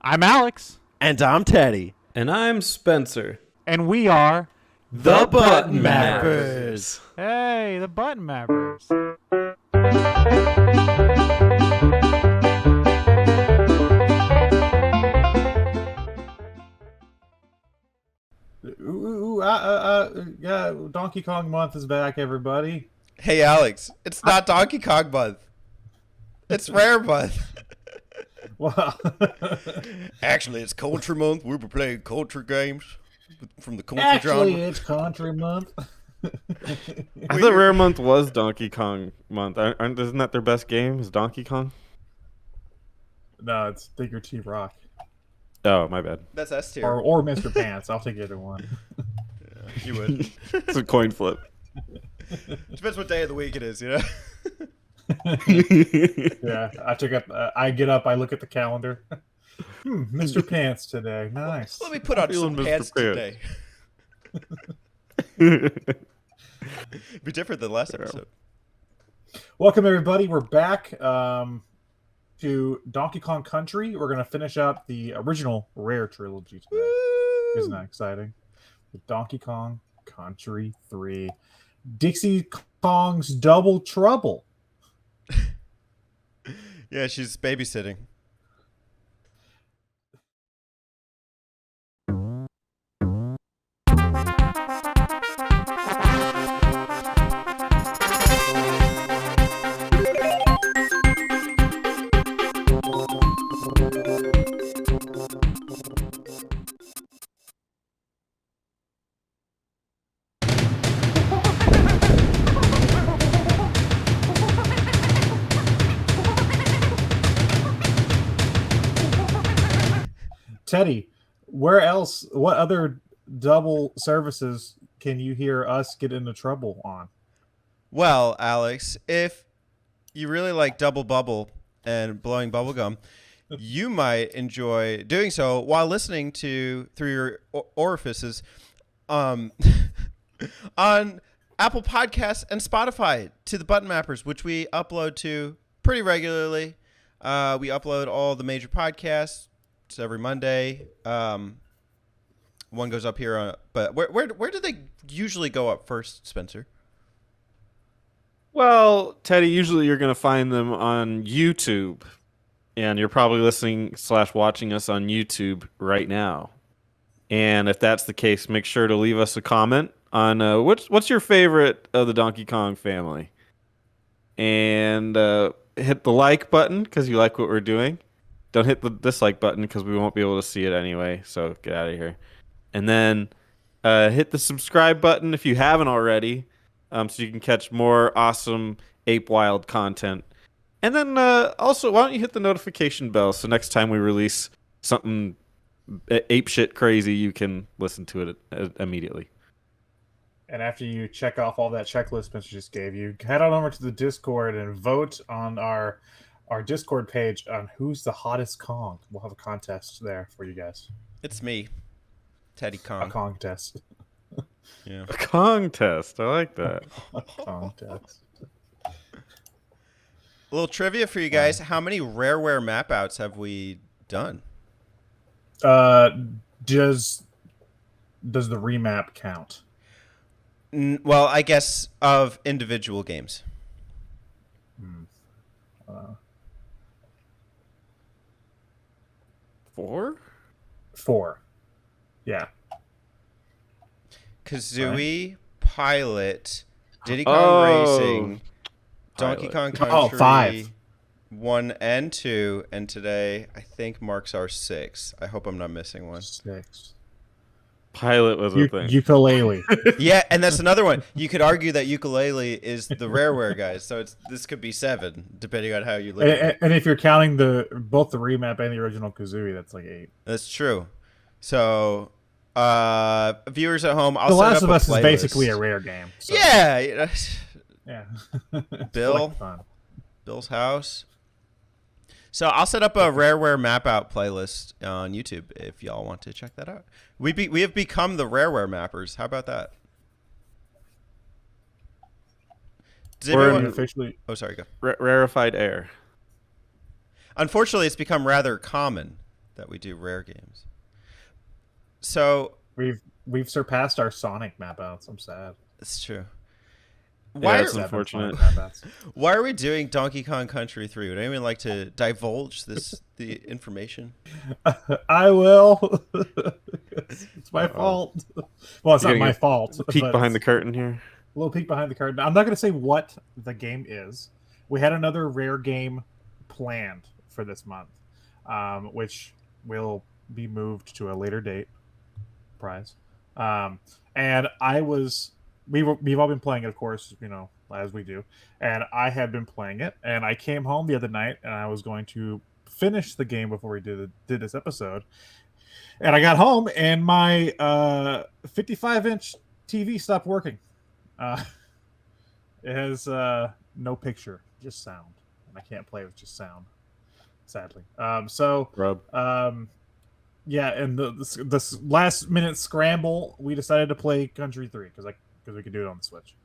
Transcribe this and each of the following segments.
I'm Alex. And I'm Teddy. And I'm Spencer. And we are The Button Mappers. Hey, the Button Mappers. Yeah, Donkey Kong month is back, everybody. Hey, Alex. It's not Donkey Kong month. It's Rare month. Well, Actually, it's Culture month. We'll be playing culture games from the culture actually, genre. it's Country month. I thought Rare Month was Donkey Kong Month. Isn't that their best game? Is Donkey Kong? No, it's Digger T Rock Oh, my bad. That's S tier. or Mr. Pants. I'll take either one. You would. It's a coin flip. Depends what day of the week it is, you know? Yeah, I get up, I look at the calendar. Mr. Pants today. Nice. Let me put on some Feeling Mr. pants Pants. today. Be different than last episode. Welcome, everybody. We're back to Donkey Kong Country. We're going to finish up the original Rare trilogy today. Woo! Isn't that exciting? With Donkey Kong Country 3. Dixie Kong's Double Trouble. Yeah, she's babysitting. Teddy, what other double services can you hear us get into trouble on? Well, Alex, if you really like Double Bubble and blowing bubblegum, you might enjoy doing so while listening to through your orifices on Apple Podcasts and Spotify to the Button Mappers, which we upload to pretty regularly. We upload all the major podcasts. It's every Monday. One goes up here, but where do they usually go up first, Spencer? Well, Teddy, usually you're going to find them on YouTube. And you're probably listening/watching us on YouTube right now. And if that's the case, make sure to leave us a comment on what's your favorite of the Donkey Kong family. And hit the like button because you like what we're doing. Don't hit the dislike button because we won't be able to see it anyway, so get out of here. And then hit the subscribe button if you haven't already, so you can catch more awesome Ape Wild content. And then also, why don't you hit the notification bell so next time we release something ape shit crazy, you can listen to it immediately. And after you check off all that checklist Spencer just gave you, head on over to the Discord and vote on our Discord page on who's the hottest Kong. We'll have a contest there for you guys. It's me, Teddy A Kong. Kong test. Yeah. A Kong test. I like that. A Kong test. A little trivia for you guys. How many Rareware map outs have we done? Does the remap count? Well, I guess of individual games. 4? 4. Yeah. Kazooie, Pilot, Diddy Kong Racing, Donkey Kong Country, 5. 1 and 2, and today I think marks our 6. I hope I'm not missing one. 6. Pilot was a thing. Ukulele. Yeah, and that's another one. You could argue that ukulele is the Rareware guys, so this could be 7 depending on how you look at it. And if you're counting both the remap and the original Kazooie, that's like 8. That's true. So, viewers at home, I'll The set Last up of a Us is playlist. basically a Rare game. So, Yeah, you know, yeah. Bill? It's fun. Bill's house. So I'll set up a Rareware map out playlist on YouTube if y'all want to check that out. We have become the Rareware mappers. How about that? Does We're everyone... officially. Oh, sorry, go. Rarefied air. Unfortunately, it's become rather common that we do rare games. So We've surpassed our Sonic map outs. I'm sad. it's true. Yeah, it's Why unfortunate. Map outs. why are we doing Donkey Kong Country 3? Would anyone like to divulge the information? I will. It's my fault. Well, it's You're not my gonna fault. Peek but behind the it's curtain here. a little peek behind the curtain. I'm not going to say what the game is. We had another rare game planned for this month, which will be moved to a later date. Prize. And we've all been playing it, of course, as we do. And I had been playing it, and I came home the other night, and I was going to finish the game before we did this episode. And I got home, and my 55-inch TV stopped working. It has no picture, just sound, and I can't play with just sound, sadly. Rub. Yeah, and this last minute scramble, we decided to play Country 3 because we could do it on the Switch.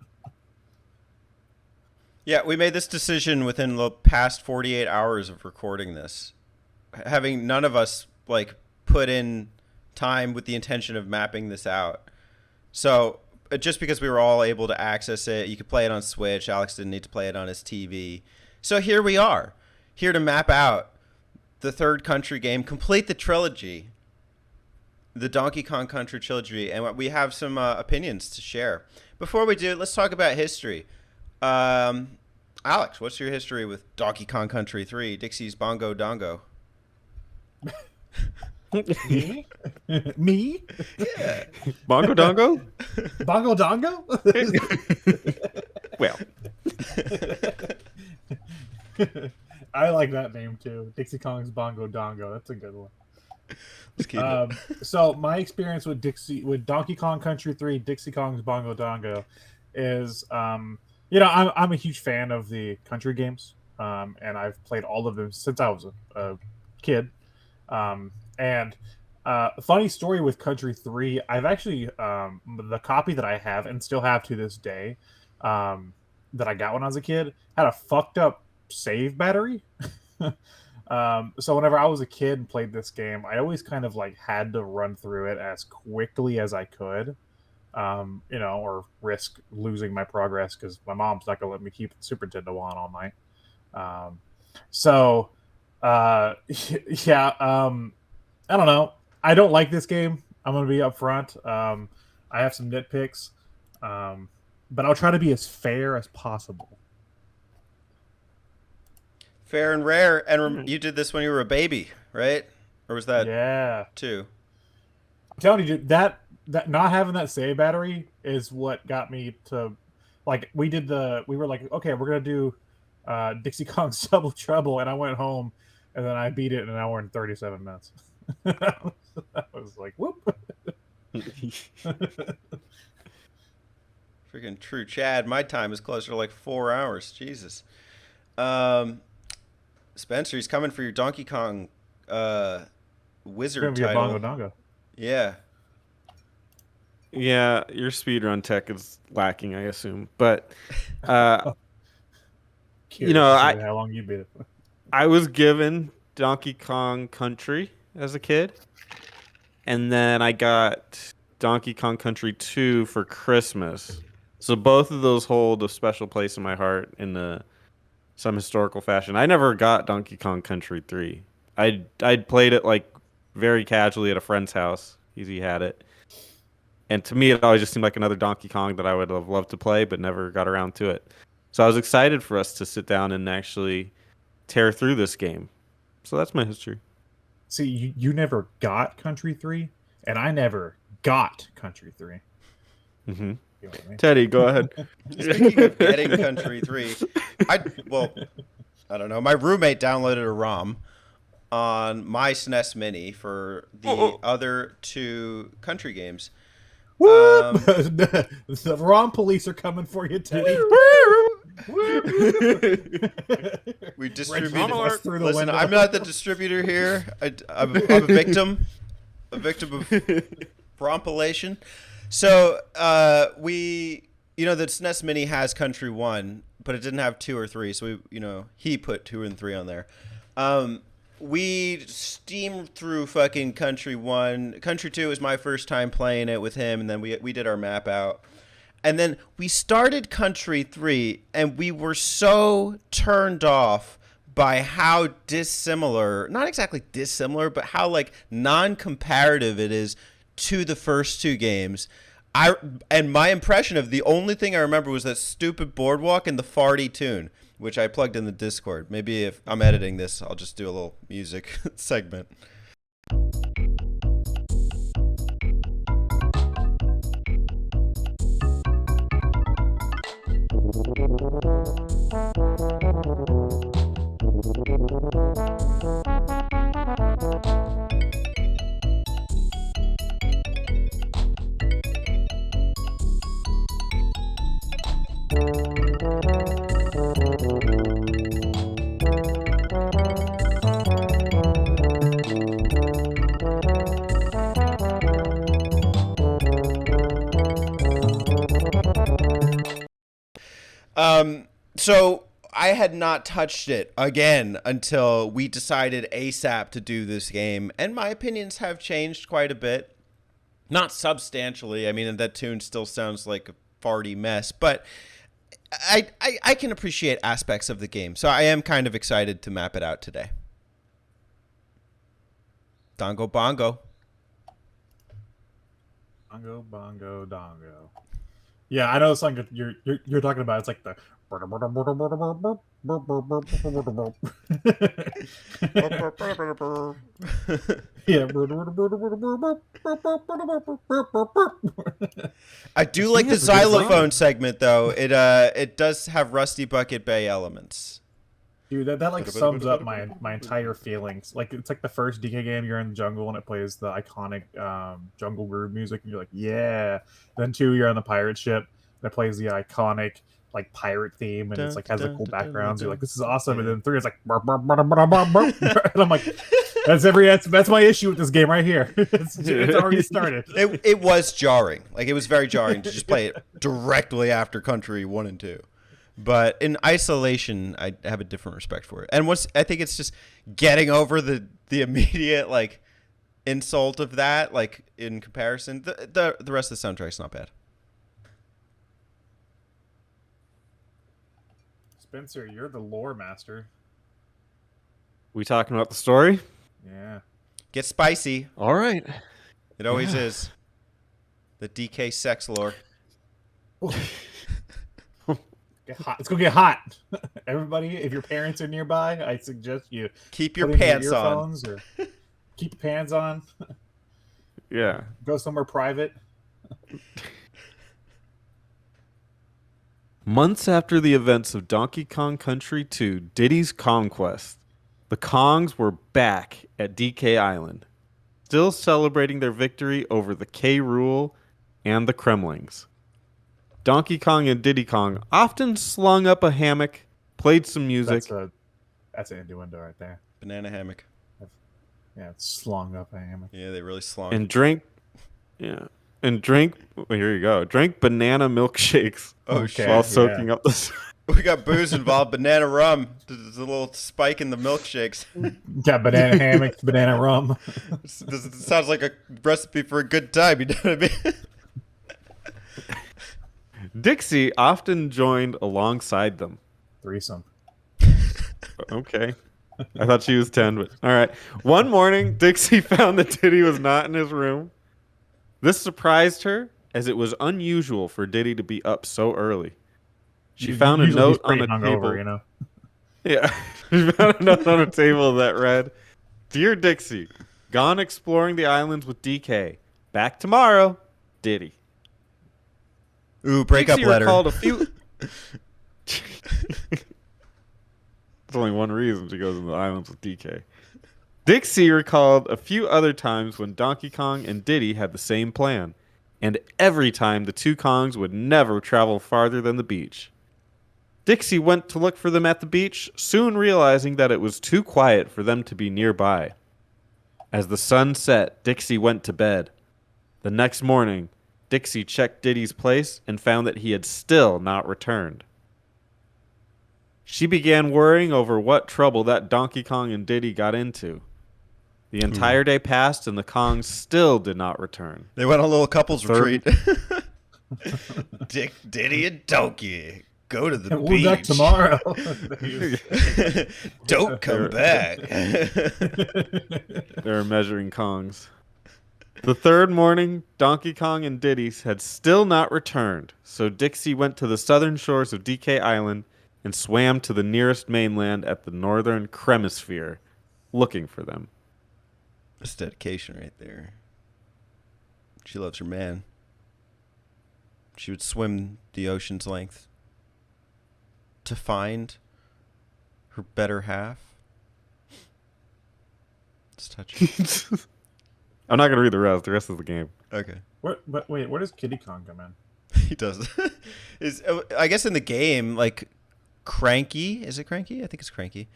Yeah, we made this decision within the past 48 hours of recording this, having none of us put in time with the intention of mapping this out. So just because we were all able to access it, you could play it on Switch. Alex didn't need to play it on his TV. So here we are, here to map out the third country game, complete the trilogy, the Donkey Kong Country trilogy, and we have some opinions to share. Before we do, let's talk about history. Alex, what's your history with Donkey Kong Country 3, Dixie's Bongo Dongo? Me? Me? Yeah. Bongo Dongo? Bongo Dongo? Well, I like that name too. Dixie Kong's Bongo Dongo. That's a good one. Let's keep it. So my experience with Donkey Kong Country 3, Dixie Kong's Bongo Dongo is, I'm a huge fan of the country games, and I've played all of them since I was a kid. And funny story with Country 3, I've actually, the copy that I have and still have to this day, that I got when I was a kid, had a fucked up save battery. So whenever I was a kid and played this game, I always kind of had to run through it as quickly as I could, or risk losing my progress because my mom's not gonna let me keep the Super Nintendo on all night. I don't know. I don't like this game. I'm gonna be upfront. I have some nitpicks, but I'll try to be as fair as possible. Fair and rare. And you did this when you were a baby, right? Or was that Yeah. two? I'm telling you, that not having that save battery is what got me to we were like, okay, we're gonna do Dixie Kong's Double Trouble, and I went home and then I beat it in an hour and 37 minutes. I was like, whoop. Freaking true Chad. My time is closer to 4 hours. Jesus. Spencer, he's coming for your Donkey Kong wizard It's gonna be a title. Bongo Dongo. Yeah. yeah, your speedrun tech is lacking, I assume. But, Curious know, to see how long you beat it. I was given Donkey Kong Country as a kid, and then I got Donkey Kong Country 2 for Christmas. So both of those hold a special place in my heart in some historical fashion. I never got Donkey Kong Country 3. I'd played it very casually at a friend's house. He had it. And to me, it always just seemed like another Donkey Kong that I would have loved to play, but never got around to it. So I was excited for us to sit down and actually tear through this game. So that's my history. See, you never got Country 3, and I never got Country 3. Mm-hmm. You know what I mean? Teddy, go ahead. Speaking of getting Country 3, I don't know. My roommate downloaded a ROM on my SNES Mini for the other two country games. The ROM police are coming for you, Teddy. We distributed. Through the Listen, window. I'm not the distributor here. I'm a victim. A victim of rompilation. So the SNES Mini has Country 1, but it didn't have 2 or 3. So he put 2 and 3 on there. we steamed through fucking Country 1. Country 2 was my first time playing it with him, and then we did our map out. And then we started Country 3, and we were so turned off by how dissimilar, not exactly dissimilar, but how like non-comparative it is to the first two games. And my impression of the only thing I remember was that stupid boardwalk and the farty tune, which I plugged in the Discord. Maybe if I'm editing this, I'll just do a little music segment. So I had not touched it again until we decided ASAP to do this game, and my opinions have changed quite a bit. Not substantially. I mean, that tune still sounds like a farty mess, but I can appreciate aspects of the game, so I am kind of excited to map it out today. Dongo Bongo. Bongo, bongo, dongo. Yeah, I know the song you're talking about. It's like the yeah. I do like the xylophone segment though. It does have Rusty Bucket Bay elements. Dude, that like sums up my entire feelings. Like it's like the first DK game, you're in the jungle and it plays the iconic jungle groove music, and you're like, yeah. Then 2, you're on the pirate ship and it plays the iconic like pirate theme, and it's like has like cool backgrounds. You're like, this is awesome. And then 3 is like, and I'm like, that's my issue with this game right here. It's already started. It was jarring. Like it was very jarring to just play it directly after Country 1 and 2. But in isolation, I have a different respect for it. And I think it's just getting over the immediate like insult of that, like in comparison. The rest of the soundtrack's not bad. Spencer, you're the lore master. We talking about the story? Yeah. Get spicy. All right. It always is. The DK sex lore. Get hot. Let's go get hot. Everybody, if your parents are nearby, I suggest you keep your pants on. Or keep your pants on. Yeah. Go somewhere private. Months after the events of Donkey Kong Country 2, Diddy's Conquest, the Kongs were back at DK Island, still celebrating their victory over the K. Rool and the Kremlings. Donkey Kong and Diddy Kong often slung up a hammock, played some music. That's an innuendo right there. Banana hammock. Yeah, it's slung up a hammock. Yeah, they really slung. And drink. Yeah. And drink. Well, here you go. Drink banana milkshakes. Okay. While soaking up the. We got booze involved. Banana rum. There's a little spike in the milkshakes. Got banana hammocks, banana rum. This sounds like a recipe for a good time. You know what I mean? Dixie often joined alongside them. Threesome. Okay. I thought she was 10, but all right. One morning, Dixie found that Diddy was not in his room. This surprised her, as it was unusual for Diddy to be up so early. She found a note on the table. You know? Yeah. She found a note on the table that read, "Dear Dixie, gone exploring the islands with DK. Back tomorrow, Diddy." Ooh, breakup Dixie letter. Recalled a few. There's only one reason she goes in the islands with DK. Dixie recalled a few other times when Donkey Kong and Diddy had the same plan, and every time the two Kongs would never travel farther than the beach. Dixie went to look for them at the beach, soon realizing that it was too quiet for them to be nearby. As the sun set, Dixie went to bed. The next morning, Dixie checked Diddy's place and found that he had still not returned. She began worrying over what trouble that Donkey Kong and Diddy got into. The entire day passed, and the Kongs still did not return. They went on a little couples Third- retreat. Diddy and Donkey go to the We'll beach. be back tomorrow. Don't come back. They were measuring Kongs. The third morning, Donkey Kong and Diddy had still not returned, so Dixie went to the southern shores of DK Island and swam to the nearest mainland at the northern Cremisphere, looking for them. That's dedication right there. She loves her man. She would swim the ocean's length to find her better half. It's touching. I'm not going to read the rest. The rest of the game. Okay. Wait, where does Kiddy Kong come in? He does. I guess in the game, like, Cranky. Is it Cranky? I think it's Cranky.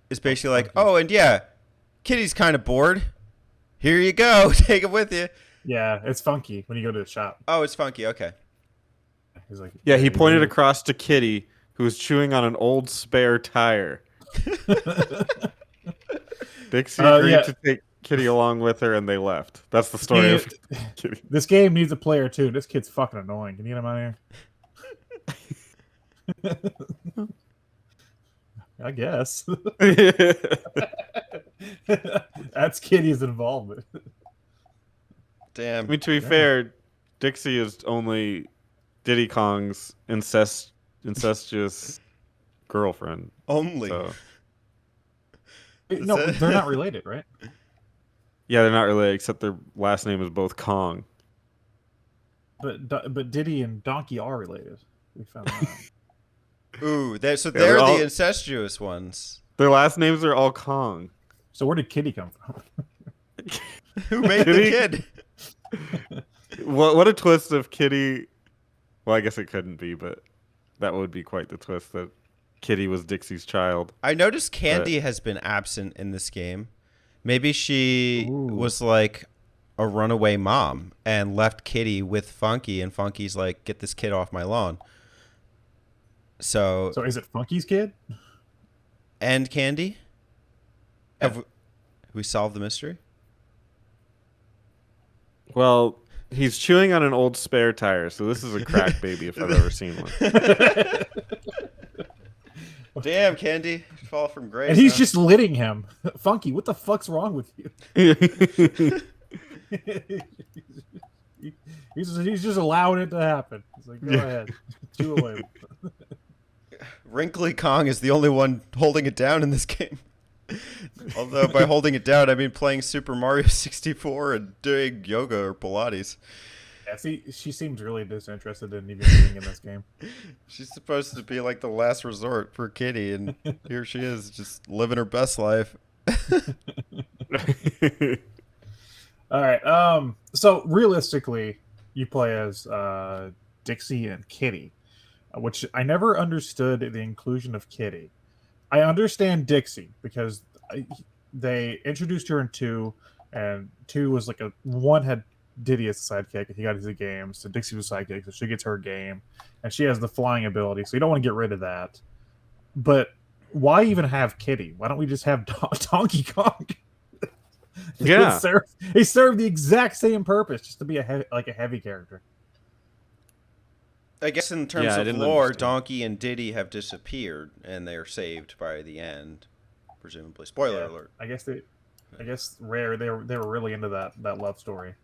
It's basically like, oh, and yeah, Kitty's kind of bored. Here you go. Take him with you. Yeah, it's Funky when you go to the shop. Oh, it's Funky. Okay. He's like, Yeah, he pointed across to Kitty, who was chewing on an old spare tire. Dixie agreed to take Kitty along with her, and they left. That's the story of Kitty. This game needs a player too. This kid's fucking annoying. Can you get him out of here? I guess. That's Kitty's involvement. Damn. I mean, to be fair, Dixie is only Diddy Kong's incestuous girlfriend. Only. So. No, they're not related, right? Yeah, they're not related, except their last name is both Kong. But Diddy and Donkey are related. We found that. Ooh, they're they're all- the incestuous ones. Their last names are all Kong. So where did Kitty come from? Who made the Kitty? kid? What a twist of Kitty. Well, I guess it couldn't be, but that would be quite the twist that Kitty was Dixie's child. I noticed Candy has been absent in this game. Maybe she Ooh. was like a runaway mom and left Kitty with Funky, and Funky's like, get this kid off my lawn. So So is it Funky's kid? and Candy? Have we solved the mystery? Well, he's chewing on an old spare tire, so this is a crack baby if I've ever seen one. Damn, Candy. You fall from grace. And he's huh? just litting him. Funky, what the fuck's wrong with you? he's just allowing it to happen. He's like, go ahead. Chew away. Wrinkly Kong is the only one holding it down in this game. Although by holding it down, I mean playing Super Mario 64 and doing yoga or Pilates. Yeah, see, she seems really disinterested in even being in this game. She's supposed to be like the last resort for Kitty, and here she is just living her best life. All right. So realistically, you play as Dixie and Kitty, which I never understood the inclusion of Kitty. I understand Dixie because they introduced her in 2, and 2 was like one had Diddy as a sidekick, and he got his game. So Dixie was a sidekick, so she gets her game, and she has the flying ability. So you don't want to get rid of that. But why even have Kitty? Why don't we just have Donkey Kong? Yeah. They serve the exact same purpose, just to be a heavy character. I guess in terms Yeah, I of didn't lore, understand. Donkey and Diddy have disappeared, and they are saved by the end, presumably. Spoiler Yeah, alert. I guess Rare they were really into that love story.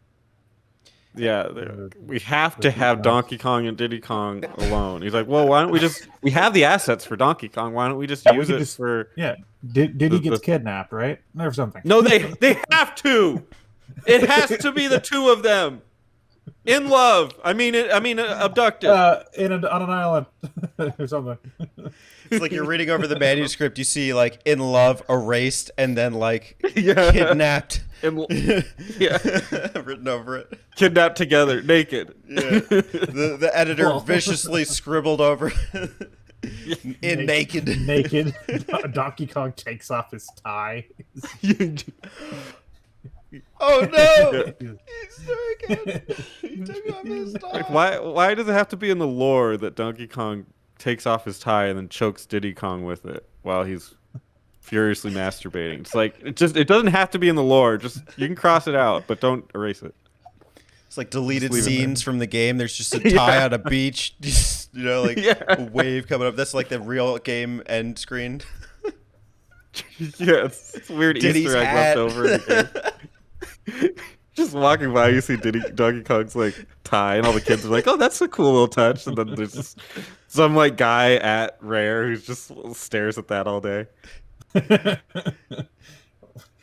Yeah, we have to have Donkey Kong and Diddy Kong alone. He's like, well, why don't we just... We have the assets for Donkey Kong. Why don't we just use it for... Yeah, Diddy gets kidnapped, right? Or something. No, they have to. It has to be the two of them. In love. I mean, abducted. On an island or something. It's like you're reading over the manuscript, you see, like, in love, erased, and then, like, Yeah. kidnapped. Yeah. Written over it. Kidnapped together, naked. Yeah. The editor viciously scribbled over in naked. Naked. Donkey Kong takes off his tie. Oh no! He's doing it. He took off his Like, top. why does it have to be in the lore that Donkey Kong takes off his tie and then chokes Diddy Kong with it while he's furiously masturbating. It's like it doesn't have to be in the lore. Just you can cross it out, but don't erase it. It's like deleted Just leave it scenes from the game. There's just a tie on a beach, just, like a wave coming up. That's like the real game end screen. Yeah, it's a weird Diddy's Easter egg hat. left over in the game. Just walking by, you see Donkey Kong's like tie, and all the kids are like, "Oh, that's a cool little touch." And then there's just some like guy at Rare who just stares at that all day.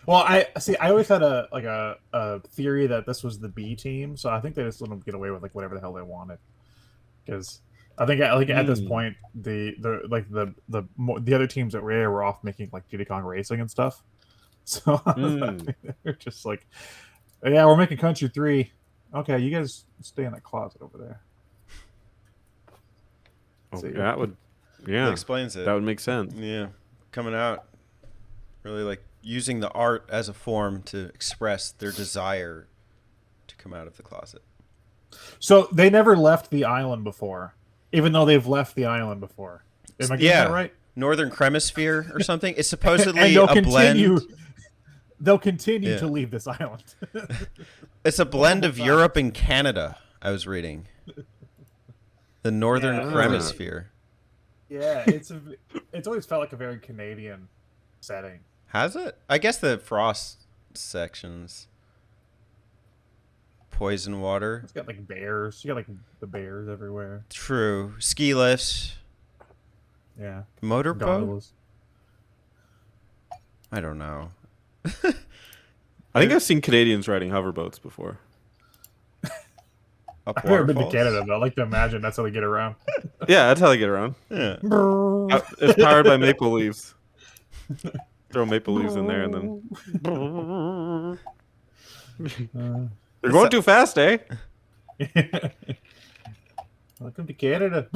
Well, I always had a theory that this was the B team, so I think they just let them get away with like whatever the hell they wanted. Because I think at this point the other teams at Rare were off making like Diddy Kong Racing and stuff. So they're just like, yeah, we're making Country 3. Okay, you guys stay in that closet over there. Oh, See, that would, That explains it. that would make sense. Yeah, coming out, really like using the art as a form to express their desire to come out of the closet. So they never left the island before, even though they've left the island before. Am I getting that right? Northern Cremisphere or something. It's supposedly And they'll a continue. blend. They'll continue Yeah. to leave this island. It's a blend of Europe and Canada. I was reading the Northern Yeah. Cremisphere. Yeah, it's always felt like a very Canadian setting. Has it? I guess the frost sections. Poison water. It's got like bears. You got like the bears everywhere. True. Ski lifts. Yeah, Motorboat? gondolas. I don't know. I think I've seen Canadians riding hoverboats before. Up I've never been to waterfalls? Canada, but I like to imagine that's how they get around. Yeah, that's how they get around. Yeah. It's powered by maple leaves. Throw maple leaves in there and then. They're going too fast, eh? Welcome to Canada.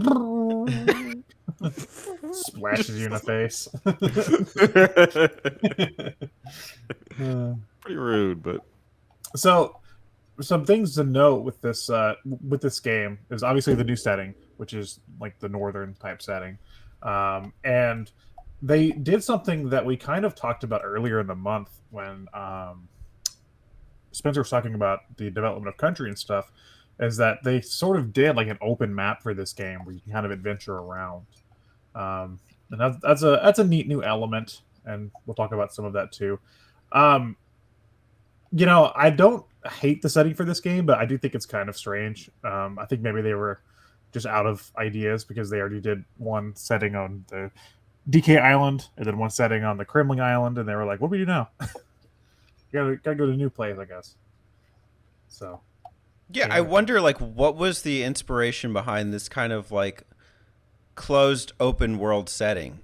Splashes you in the face. Pretty rude, but So, some things to note with this game is obviously the new setting, which is like the northern type setting, and they did something that we kind of talked about earlier in the month when Spencer was talking about the development of country and stuff. Is that they sort of did like an open map for this game where you can kind of adventure around, and that's a neat new element, and we'll talk about some of that too. I don't hate the setting for this game, but I do think it's kind of strange. I think maybe they were just out of ideas because they already did one setting on the DK Island and then one setting on the Kremling Island, and they were like, "What do we do now? gotta go to a new place, I guess." So, Yeah, I wonder, like, what was the inspiration behind this kind of, like, closed open world setting?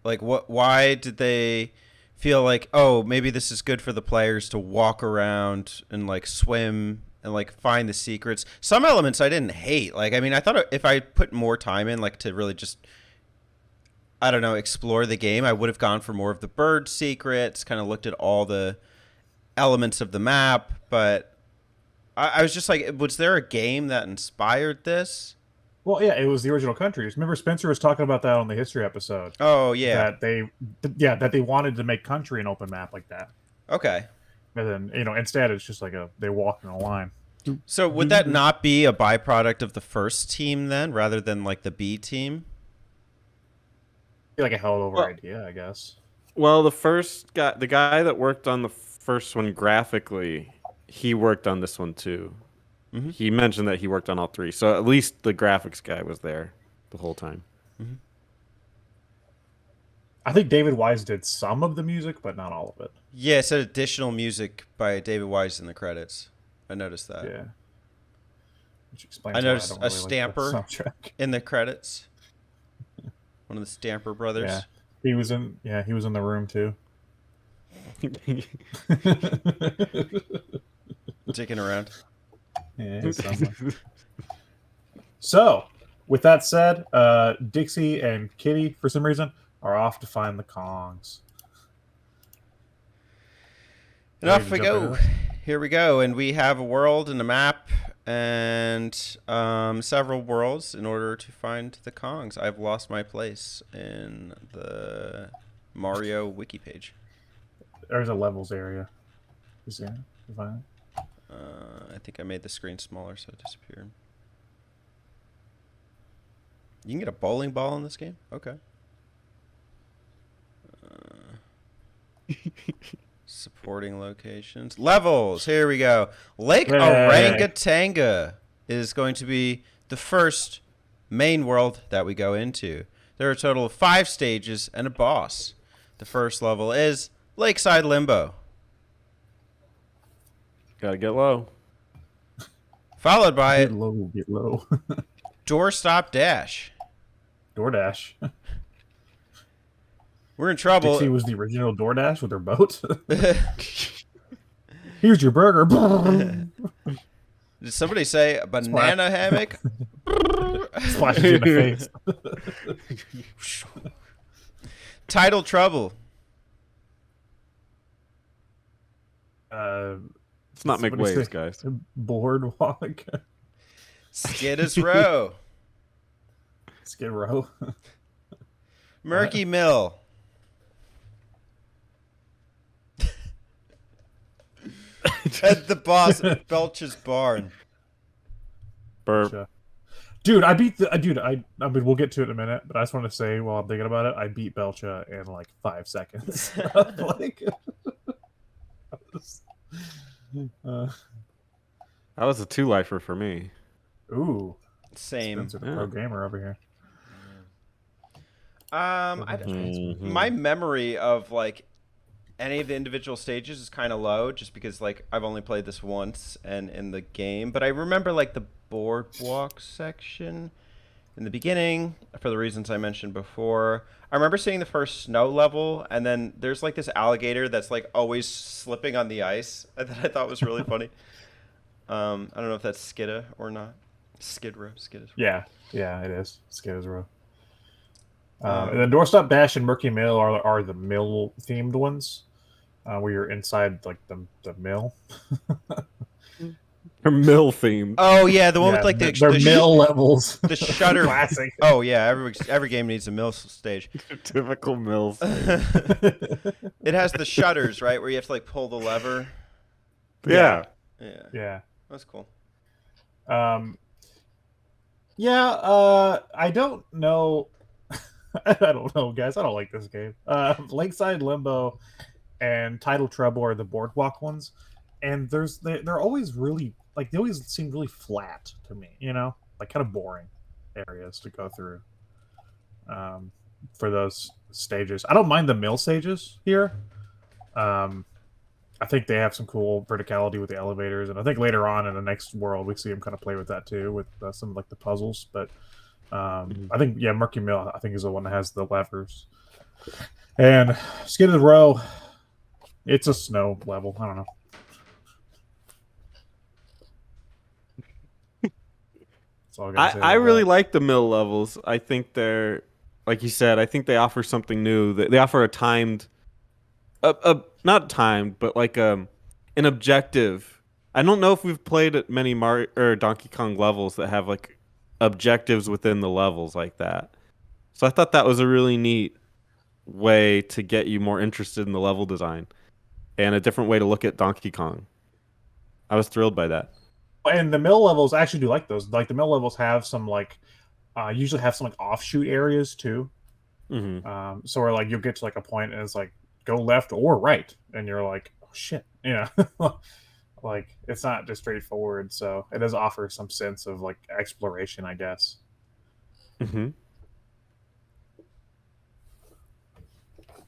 Like, why did they feel like, oh, maybe this is good for the players to walk around and, like, swim and, like, find the secrets? Some elements I didn't hate. Like, I mean, I thought if I put more time in, like, to really just, I don't know, explore the game, I would have gone for more of the bird secrets, kind of looked at all the elements of the map, but I was just like, was there a game that inspired this? well, yeah, it was the original countries. Remember, Spencer was talking about that on the history episode. Oh, yeah. That they wanted to make country an open map like that, Okay. and then instead it's just like they walk in a line. So would that not be a byproduct of the first team then, rather than like the B team? Like a hell of Well- idea, I guess. well, the guy that worked on the first one graphically, he worked on this one too. Mhm. He mentioned that he worked on all three, so at least the graphics guy was there the whole time. I think David Wise did some of the music, but not all of it. Yeah, it said additional music by David Wise in the credits. I noticed that. Yeah. Which explains I why noticed don't a really like the stamper. soundtrack. In the credits. One of the Stamper brothers. Yeah. He was in the room too. Dicking around. Yeah, he's somewhere. So, with that said, Dixie and Kitty, for some reason, are off to find the Kongs. And Ready off to we jump go. into it? Here we go. And we have a world and a map and several worlds in order to find the Kongs. I've lost my place in the Mario wiki page. There's a levels area. You see it? You find it? I think I made the screen smaller, so it disappeared. You can get a bowling ball in this game? Okay. Supporting locations. Levels! Here we go. Lake Yay. Orangatanga is going to be the first main world that we go into. There are a total of 5 stages and a boss. The first level is Lakeside Limbo. Gotta get low. Followed by Get low, get low. Doorstop Dash. DoorDash. We're in trouble. Dixie was the original DoorDash with her boat. Here's your burger. Did somebody say banana hammock? Splashes you in the face. Title Trouble. Let's not make Somebody waves, say guys. Boardwalk. Skidda's Row. Skid Row. Murky Mill. At the boss at Belch's Barn. Burp. Dude, I beat the dude. I mean, we'll get to it in a minute, but I just want to say while I'm thinking about it, I beat Belcha in like 5 seconds. Like, That was a 2-lifer for me. ooh, Same. Spencer, the pro gamer over here. My memory of like any of the individual stages is kind of low, just because like I've only played this once and in the game. But I remember like the boardwalk section in the beginning for the reasons I mentioned before. I remember seeing the first snow level, and then there's like this alligator that's like always slipping on the ice that I thought was really funny. I don't know if that's Skidda or not. Skid Row. Yeah, it is. Skid Row. And then Doorstop Dash and Murky Mill are the mill themed ones, where you're inside like the mill. Her mill themed. Oh yeah, the one with like they're mill levels. the shutter. Classic. Oh yeah, every game needs a mill stage. Typical mills. It has the shutters, right, where you have to like pull the lever. Yeah. Yeah. That's cool. I don't know. I don't know, guys. I don't like this game. Lakeside Limbo and Title Trouble are the boardwalk ones, and they're always really like they always seem really flat to me. You know, like kind of boring areas to go through. For those stages, I don't mind the mill stages here. I think they have some cool verticality with the elevators, and I think later on in the next world we see them kind of play with that too, with some of like the puzzles. But I think Murky Mill I think is the one that has the levers. And Skid Row, it's a snow level. I don't know. That's all I gotta say I about really that. like the mill levels. I think they're, like you said, I think they offer something new. They offer a timed, not timed, but like an objective. I don't know if we've played many Mario or Donkey Kong levels that have like objectives within the levels like that. So I thought that was a really neat way to get you more interested in the level design and a different way to look at Donkey Kong. I was thrilled by that. And the mill levels, I actually do like those. Like the mill levels have some like, usually have some like offshoot areas too. Mm-hmm. So where like you'll get to like a point and it's like go left or right, and you're like, oh shit, like it's not just straightforward. So it does offer some sense of like exploration, I guess. Mm-hmm.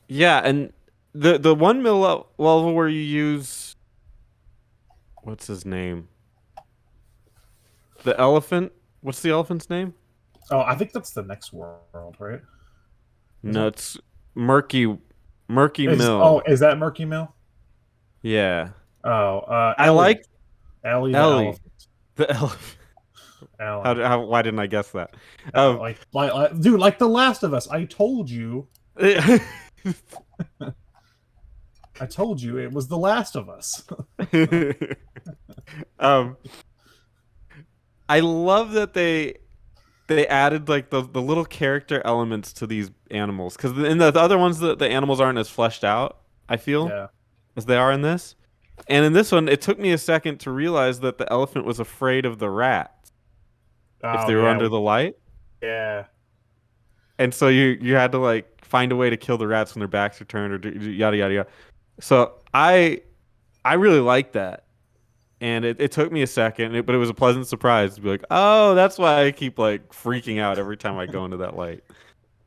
Yeah, and the one mill level where you use, what's his name? The elephant. What's the elephant's name? Oh, I think that's the next world, right? No, it's Murky Mill. Oh, is that Murky Mill? Yeah. Oh, I like Ellie. Ellie. The elephant. Ellie. Why didn't I guess that? Like, dude, like The Last of Us. I told you it was The Last of Us. I love that they added like the little character elements to these animals, because in the other ones the animals aren't as fleshed out, I feel, Yeah. as they are in this. And in this one, it took me a second to realize that the elephant was afraid of the rats if Oh, they were yeah, under the light. Yeah. And so you had to like find a way to kill the rats when their backs are turned, or yada yada yada. So I really like that, and it took me a second, but it was a pleasant surprise to be like, oh, that's why I keep like freaking out every time I go into that light.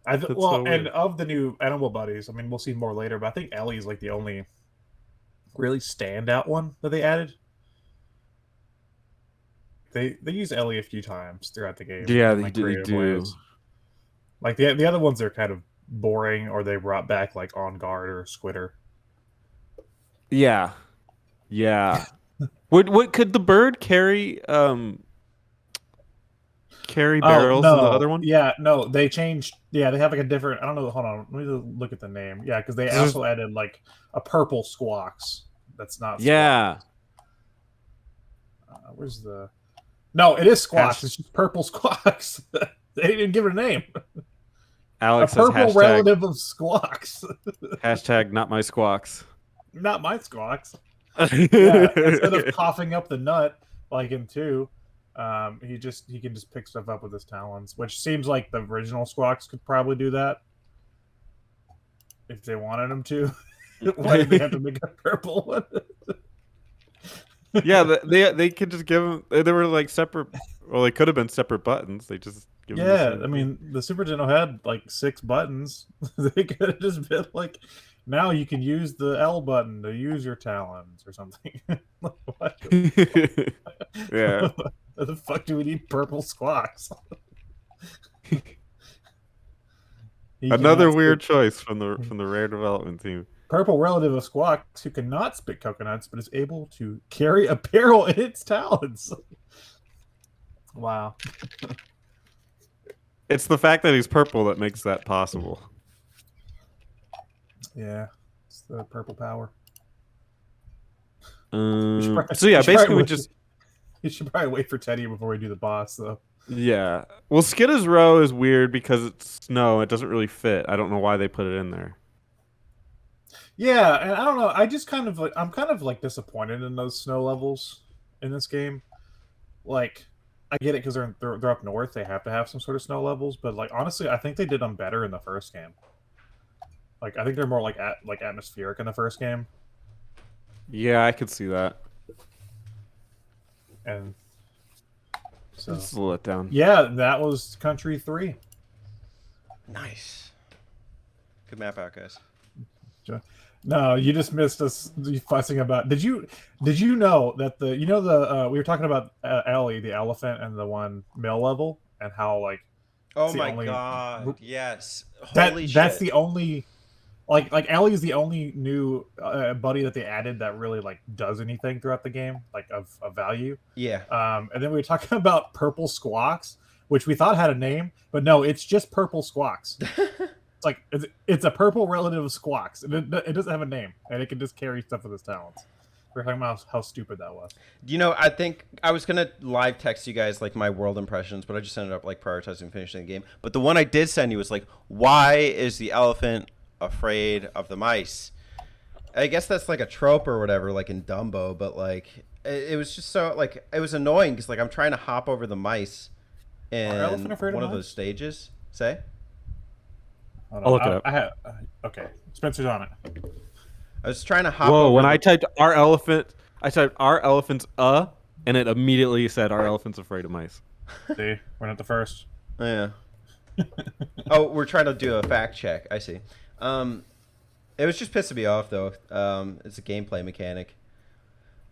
That's Well, so weird. and of the new animal buddies, I mean, we'll see more later, but I think Ellie's like the only really standout one that they added. They use Ellie a few times throughout the game. Yeah, in, they like, do. They creative do. ways. Like the other ones are kind of boring, or they brought back like On Guard or Squitter. Yeah, yeah. Would could the bird carry Oh barrels in the no, other one? yeah, no, they changed. Yeah, they have like a different. I don't know. Hold on, let me look at the name. Yeah, because they 'Cause there's- also added like a purple squawks. That's not. Yeah. Where's the? No, it is squawks. Hash- It's just purple squawks. They didn't give it a name. Alex A says purple relative of squawks. hashtag not my squawks. Not my squawks. Yeah, instead of Yeah. coughing up the nut like in 2, he can just pick stuff up with his talons, which seems like the original squawks could probably do that if they wanted him to. Why did they have to make a purple one? Yeah, they could just give them. They were like separate. Well, they could have been separate buttons. They just give them the Yeah, same I thing. mean, the Super Nintendo had like 6 buttons. They could have just been like, now you can use the L button to use your talons or something. What? Yeah. What the fuck do we need purple squawks? He Another cannot weird spit- choice from the Rare development team. purple relative of squawks who cannot spit coconuts but is able to carry a barrel in its talons. Wow. It's the fact that he's purple that makes that possible. Yeah, it's the purple power. So yeah, basically we wait- just You should probably wait for Teddy before we do the boss, though. yeah. Well, Skidda's row is weird because it's snow. It doesn't really fit. I don't know why they put it in there. Yeah, and I don't know. I just kind of like I'm kind of like disappointed in those snow levels in this game. Like, I get it because they're up north. They have to have some sort of snow levels, but like honestly, I think they did them better in the first game. Like, I think they're more like atmospheric in the first game, Yeah, I could see that. and so It's a letdown. yeah, that was Country 3. Nice. Good map out, guys. No, you just missed us fussing about. Did you know that we were talking about Ellie, the elephant, and the one mill level, and how like Oh It's the my only- god! Yes. that's shit. the only like Ellie is the only new buddy that they added that really like does anything throughout the game, like of value. Yeah. And then we were talking about purple squawks, which we thought had a name, but no, it's just purple squawks. It's like it's a purple relative of squawks, and it doesn't have a name, and it can just carry stuff with its talons. We were talking about how stupid that was. You know, I think I was gonna live text you guys like my world impressions, but I just ended up like prioritizing finishing the game. But the one I did send you was like, why is the elephant afraid of the mice? I guess that's like a trope or whatever, like in Dumbo, but like it was just so like it was annoying because like I'm trying to hop over the mice in elephant afraid of one of mice? those stages. Say, Hold I'll on, look it up. I have okay. Spencer's on it. I was trying to hop. Whoa! over When the- I typed our elephant, I typed our elephant's and it immediately said our elephant's afraid of mice. See, we're not the first. Yeah. Oh, we're trying to do a fact check. I see. It was just pissing me off though. It's a gameplay mechanic.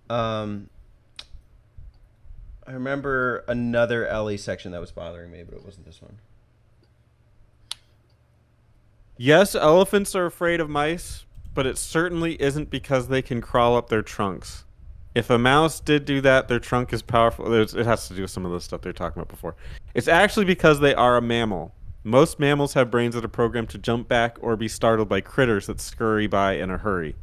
I remember another Ellie section that was bothering me, but it wasn't this one. Yes, elephants are afraid of mice, but it certainly isn't because they can crawl up their trunks. If a mouse did do that, their trunk is powerful. It has to do with some of the stuff they're talking about before. It's actually because they are a mammal. Most mammals have brains that are programmed to jump back or be startled by critters that scurry by in a hurry.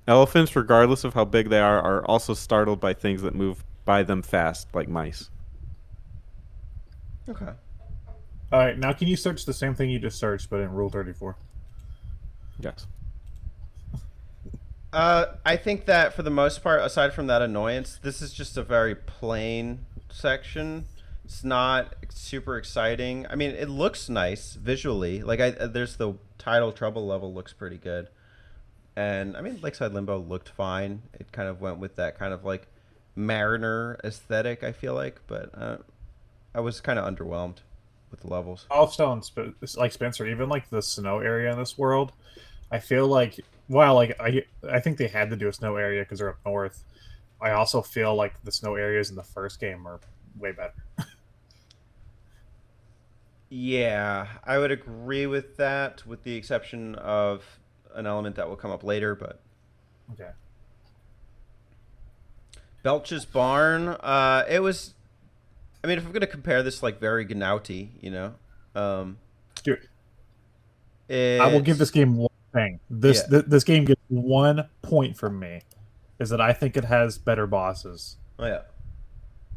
Elephants, regardless of how big they are also startled by things that move by them fast, like mice. Okay. All right, now can you search the same thing you just searched, but in Rule 34? Yes. I think that for the most part, aside from that annoyance, this is just a very plain section. It's not super exciting. I mean, it looks nice visually. Like there's the title trouble level looks pretty good, and I mean, Lakeside Limbo looked fine. It kind of went with that kind of like Mariner aesthetic. I feel like, but I was kind of underwhelmed with the levels. Also, like Spencer, even like the snow area in this world, I feel like, well, like I think they had to do a snow area because they're up north. I also feel like the snow areas in the first game are way better. Yeah, I would agree with that, with the exception of an element that will come up later. But Okay. Belch's Barn, it was. I mean, if we're gonna compare this like very Gnauty, Dude, I will give this game one thing. This game gets 1 point from me, is that I think it has better bosses. Oh yeah,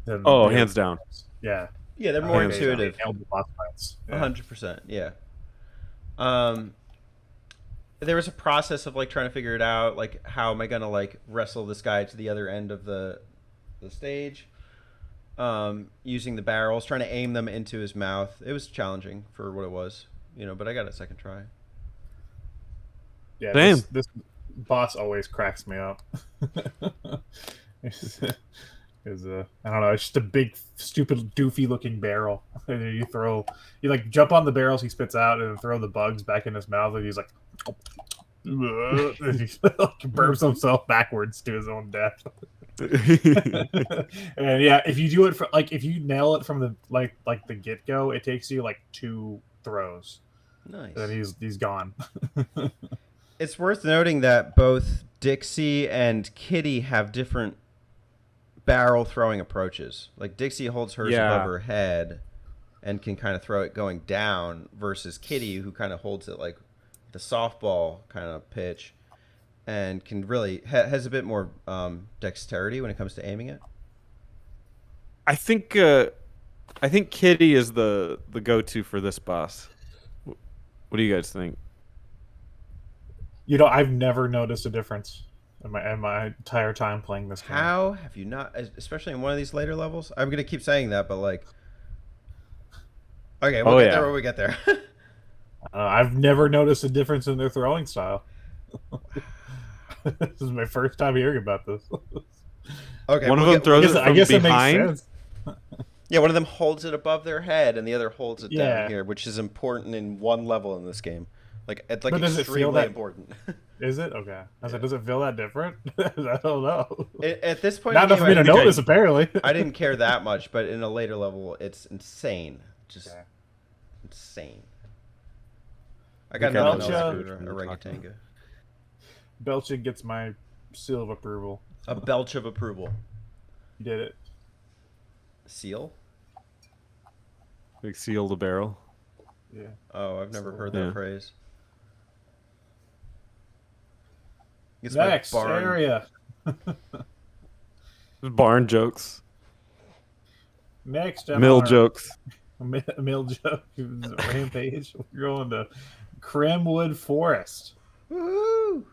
Than Oh, the hands other down. games. Yeah. yeah, they're more Hands down. intuitive. They nailed the boss fights. Yeah. 100%. Yeah. There was a process of like trying to figure it out. Like, how am I gonna like wrestle this guy to the other end of the stage? Using the barrels, trying to aim them into his mouth. It was challenging for what it was, but I got a second try. Yeah, Same. this boss always cracks me up. I don't know, it's just a big, stupid, doofy looking barrel. And you like jump on the barrels he spits out and then throw the bugs back in his mouth, and he's like, and he like burps himself backwards to his own death. And yeah, if you do it if you nail it from the get go, it takes you like 2 throws. Nice. And he's gone. It's worth noting that both Dixie and Kitty have different barrel throwing approaches. Like Dixie holds hers above her head and can kind of throw it going down, versus Kitty, who kind of holds it like the softball kind of pitch and can really has a bit more dexterity when it comes to aiming it. I think Kitty is the go-to for this boss. What do you guys think? I've never noticed a difference in my entire time playing this game. How have you not, especially in one of these later levels? I'm gonna keep saying that, but like, okay, we'll get there when we get there. I've never noticed a difference in their throwing style. This is my first time hearing about this. Okay, one of them throws it from behind. It makes sense. Yeah, one of them holds it above their head, and the other holds it down Yeah. here, which is important in one level in this game. Like, it's like But does it feel extremely that- important. Is it? Okay. I was like, does it feel that different? I don't know. At this point, Not in the enough for game, me to notice, apparently. I didn't care that much, but in a later level, it's insane. Just Okay. insane. I got Okay, nothing Belcha- else for orangutan. Belching gets my seal of approval. A belch of approval. You did it. Seal? Like seal the barrel. Yeah. Oh, I've never heard Yeah. that phrase. It's my Next barn. area. Barn jokes. Next. Mill MR. jokes. Mill joke. Rampage. We're going to Crimwood Forest. Woohoo!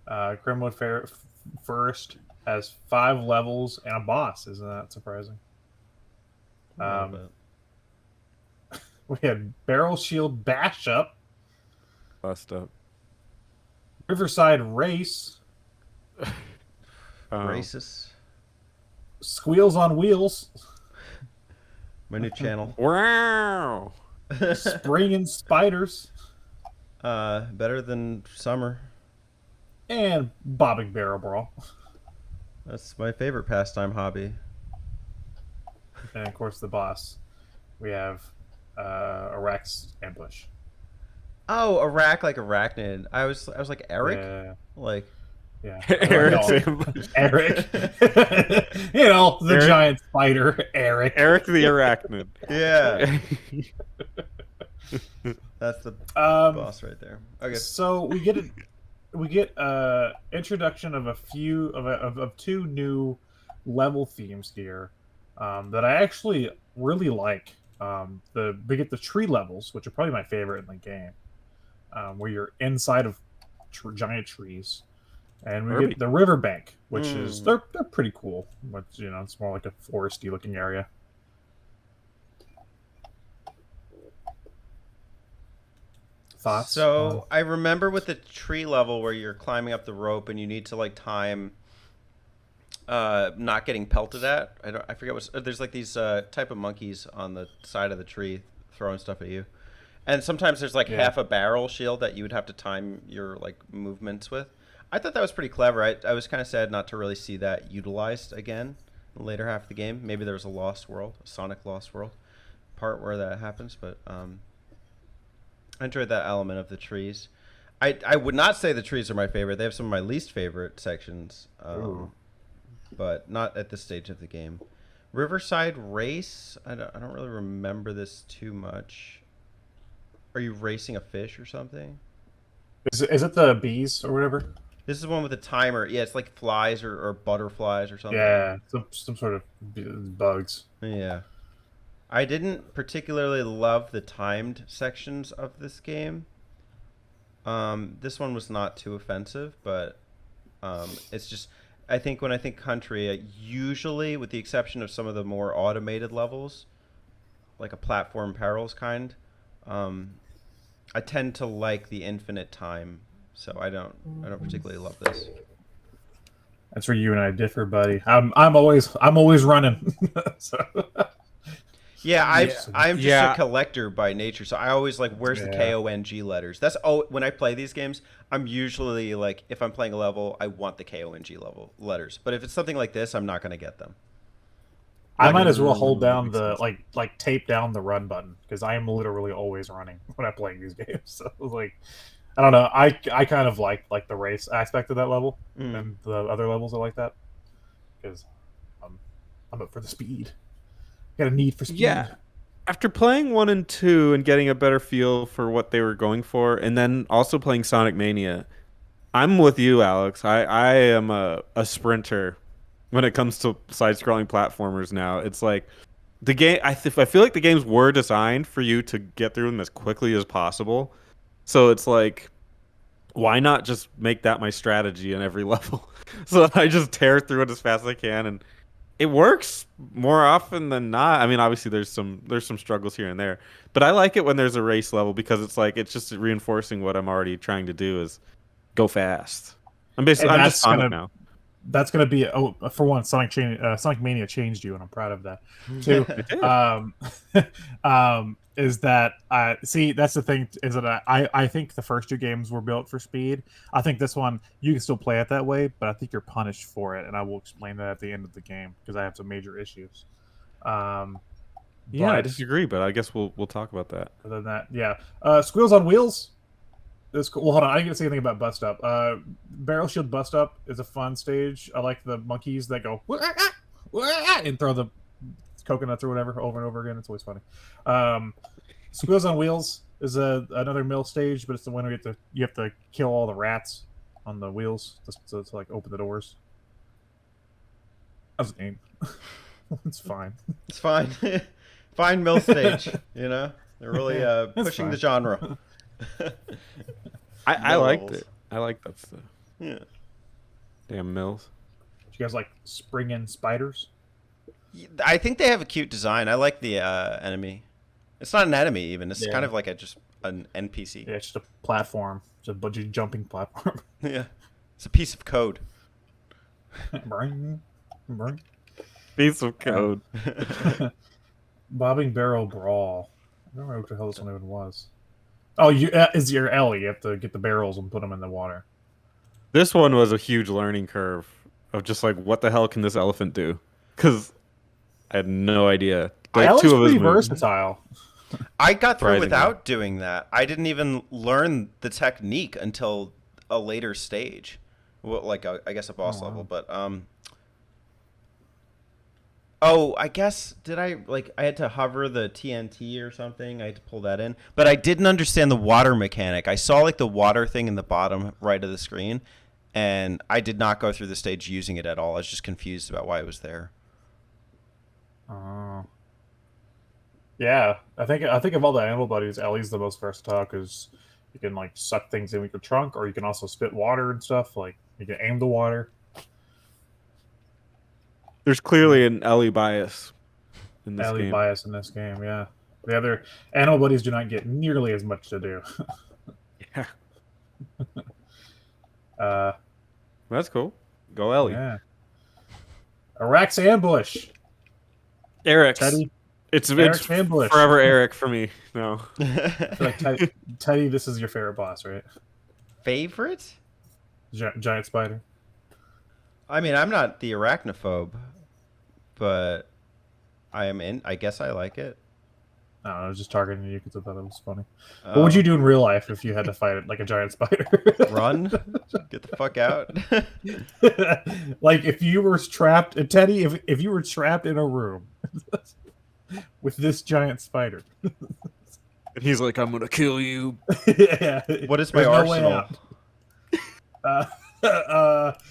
Crimwood Forest has 5 levels and a boss. Isn't that surprising? A little bit. We had Barrel Shield Bash Up, Bust up. Riverside Race, Racist. Squeals on Wheels, My new channel. Wow. Spring and Spiders, Better than summer. and Bobbing Barrel Brawl. That's my favorite pastime hobby. And of course, the boss. We have Arax Ambush. Oh, Iraq like arachnid. I was like Eric. Yeah. Like Yeah. Eric's No, ambush. Eric. The Eric. giant spider, Eric. Eric the arachnid. yeah, that's the boss right there. Okay. So we get introduction of a few of 2 new level themes here. that I actually really like. We get the tree levels, which are probably my favorite in the game, where you're inside of giant trees, and we Herbie. get the riverbank, which is Mm. they're pretty cool. But it's more like a foresty looking area. Thoughts? So I remember with the tree level where you're climbing up the rope and you need to like time not getting pelted at. I forget there's like these type of monkeys on the side of the tree throwing stuff at you. And sometimes there's like Yeah. half a barrel shield that you would have to time your like movements with. I thought that was pretty clever. I was kind of sad not to really see that utilized again in the later half of the game. Maybe there was a Lost World, a Sonic Lost World part where that happens, but I enjoyed that element of the trees. I would not say the trees are my favorite. They have some of my least favorite sections, Ooh. but not at this stage of the game. Riverside Race. I don't really remember this too much. Are you racing a fish or something? Is it the bees or whatever? This is one with a timer. Yeah, it's like flies or butterflies or something. Yeah, some sort of bugs. Yeah. I didn't particularly love the timed sections of this game. This one was not too offensive, but it's just, I think when I think country, usually, with the exception of some of the more automated levels, like a platform perils kind, I tend to like the infinite time. So I don't particularly love this. That's where you and I differ, buddy. I'm always running. So, Yeah, I'm just Yeah. a collector by nature, so I always like, where's the Yeah. KONG letters? That's when I play these games, I'm usually like, if I'm playing a level, I want the KONG level letters. But if it's something like this, I'm not gonna get them. I might as well hold down the like tape down the run button because I am literally always running when I'm playing these games. So like, I don't know. I kind of like the race aspect of that level, and the other levels are like that because I'm up for the speed. Got a need for speed. Yeah. After playing 1 and 2 and getting a better feel for what they were going for, and then also playing Sonic Mania, I'm with you, Alex. I am a sprinter when it comes to side-scrolling platformers now. It's like the game. I feel like the games were designed for you to get through them as quickly as possible. So it's like, why not just make that my strategy in every level? So I just tear through it as fast as I can, and it works more often than not. I mean, obviously there's some struggles here and there, but I like it when there's a race level because it's like it's just reinforcing what I'm already trying to do is go fast. I'm just Sonic now. That's gonna be for one, Sonic Mania changed you, and I'm proud of that. Two, is that see, that's the thing, is that I think the first 2 games were built for speed. I think this one you can still play it that way, but I think you're punished for it, and I will explain that at the end of the game because I have some major issues. Yeah, I but disagree, but I guess we'll talk about that. other than that, yeah, Squeals on Wheels. Cool. Well, hold on. I didn't get to say anything about Bust Up. Barrel Shield Bust Up is a fun stage. I like the monkeys that go and throw the coconuts or whatever over and over again. It's always funny. Squeals on Wheels is another mill stage, but it's the one where you have to kill all the rats on the wheels to like open the doors. That was a name. It's fine. It's fine. Fine mill stage, you know? They're really pushing fine. the genre. I Mill liked levels. it. I like that stuff. Yeah. Damn mills. Do you guys like spring-in spiders? I think they have a cute design. I like the enemy. It's not an enemy even. It's kind of like just an NPC. Yeah, it's just a platform. It's a bunch of jumping platform. Yeah. It's a piece of code. Bring. Piece of code. Bobbing Barrel Brawl. I don't remember what the hell this one even was. Oh, is your Ellie. You have to get the barrels and put them in the water. This one was a huge learning curve of just like, what the hell can this elephant do? Because I had no idea. Like, Ellie's 2 of his pretty moves. versatile. I got through Surprisingly. without doing that. I didn't even learn the technique until a later stage. Well, like I guess a boss level, but oh, I guess I had to hover the TNT or something. I had to pull that in. But I didn't understand the water mechanic. I saw like the water thing in the bottom right of the screen, and I did not go through the stage using it at all. I was just confused about why it was there. Oh. Yeah, I think of all the animal buddies, Ellie's the most versatile because you can like suck things in with your trunk, or you can also spit water and stuff. Like you can aim the water. There's clearly an Ellie bias in this Ellie game. bias in this game. Yeah, the other animal buddies do not get nearly as much to do. Yeah, uh, that's cool. Go Ellie. yeah. Iraq's ambush. Eric's. Teddy, It's Eric's ambush. forever Eric for me. No. I feel like Teddy, this is your favorite boss, right? Favorite? Giant spider. I mean, I'm not the arachnophobe, but I guess I like it. I don't know, I was just targeting you because I thought it was funny. Oh. What would you do in real life if you had to fight it like a giant spider? Run? Get the fuck out. Like if you were trapped, Teddy, if you were trapped in a room with this giant spider. And he's like, I'm gonna kill you. Yeah. What is my There's no way arsenal? out.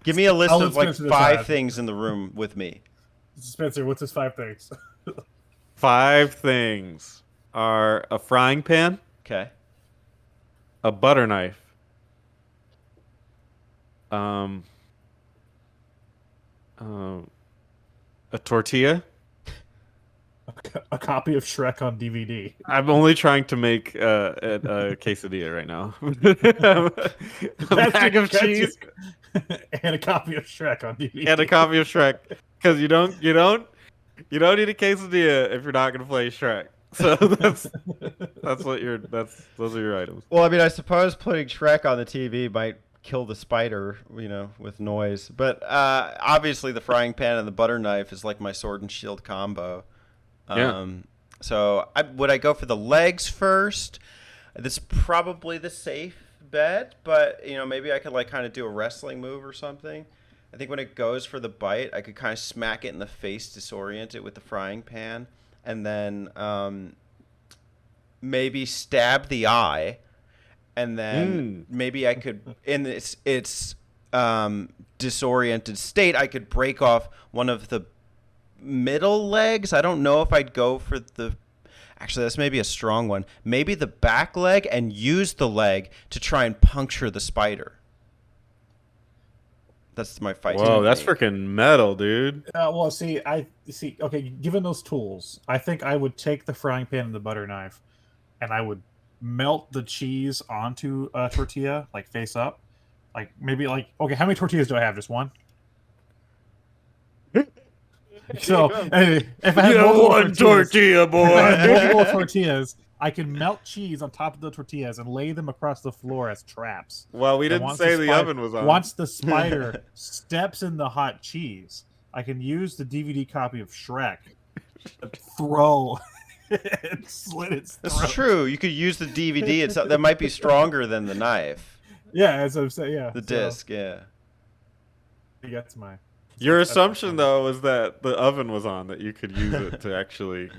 Give me a list I'll of let like Spencer 5 decide. things in the room with me. Spencer, what's his 5 things? 5 things are a frying pan, Okay. a butter knife, a tortilla. A copy of Shrek on DVD. I'm only trying to make a quesadilla right now. A bag of cheese And a copy of Shrek on DVD. and a copy of Shrek, because you don't need a quesadilla if you're not gonna play Shrek. So those are your items. Well, I mean, I suppose putting Shrek on the TV might kill the spider, with noise. But obviously, the frying pan and the butter knife is like my sword and shield combo. Yeah. So would I go for the legs first? That's probably the safe bet, but maybe I could like kind of do a wrestling move or something. I think when it goes for the bite, I could kind of smack it in the face, disorient it with the frying pan, and then maybe stab the eye, and then maybe I could, in its disoriented state, I could break off one of the middle legs. I don't know if I'd go for the... Actually, that's maybe a strong one. Maybe the back leg, and use the leg to try and puncture the spider. That's my fight. Whoa, that's technique. freaking metal, dude. Well, see. Okay, given those tools, I think I would take the frying pan and the butter knife, and I would melt the cheese onto a tortilla, like face up. Like maybe okay, how many tortillas do I have? Just one. So if I had multiple tortilla, if I had multiple tortillas, I can melt cheese on top of the tortillas and lay them across the floor as traps. Well, we And didn't once say the spider- oven was on. Once the spider steps in the hot cheese, I can use the DVD copy of Shrek to throw and slit its throat. That's true. You could use the DVD itself. That might be stronger than the knife. Yeah, as I'm saying, yeah. The so, disc, yeah. That's my. Your assumption, though, was that the oven was on, that you could use it to actually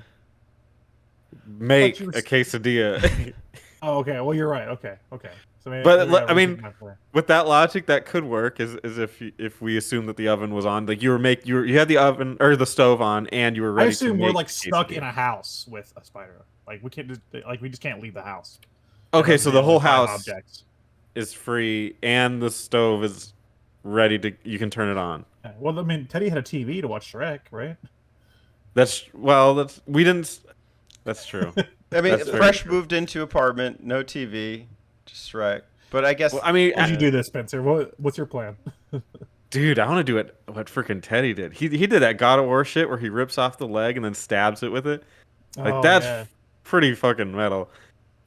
make you were a quesadilla. Oh, okay. Well, you're right. Okay. So maybe, But, maybe I mean, rethink my plan. With that logic, that could work. Is if we assume that the oven was on, like you had the oven or the stove on, and you were I ready. assume to we're make like stuck quesadilla. in a house with a spider. Like we can't we just can't leave the house. Okay, so the whole Find house objects. is free, and the stove is ready to. You can turn it on. Yeah. Well, I mean, Teddy had a TV to watch Shrek, right? That's true. I mean, That's very fresh true. moved into apartment, no TV, just Shrek. But I guess Well, I mean, How'd you do this, Spencer? What's your plan? dude, I want to do what freaking Teddy did. He did that God of War shit where he rips off the leg and then stabs it with it. Like Oh, that's yeah. pretty fucking metal.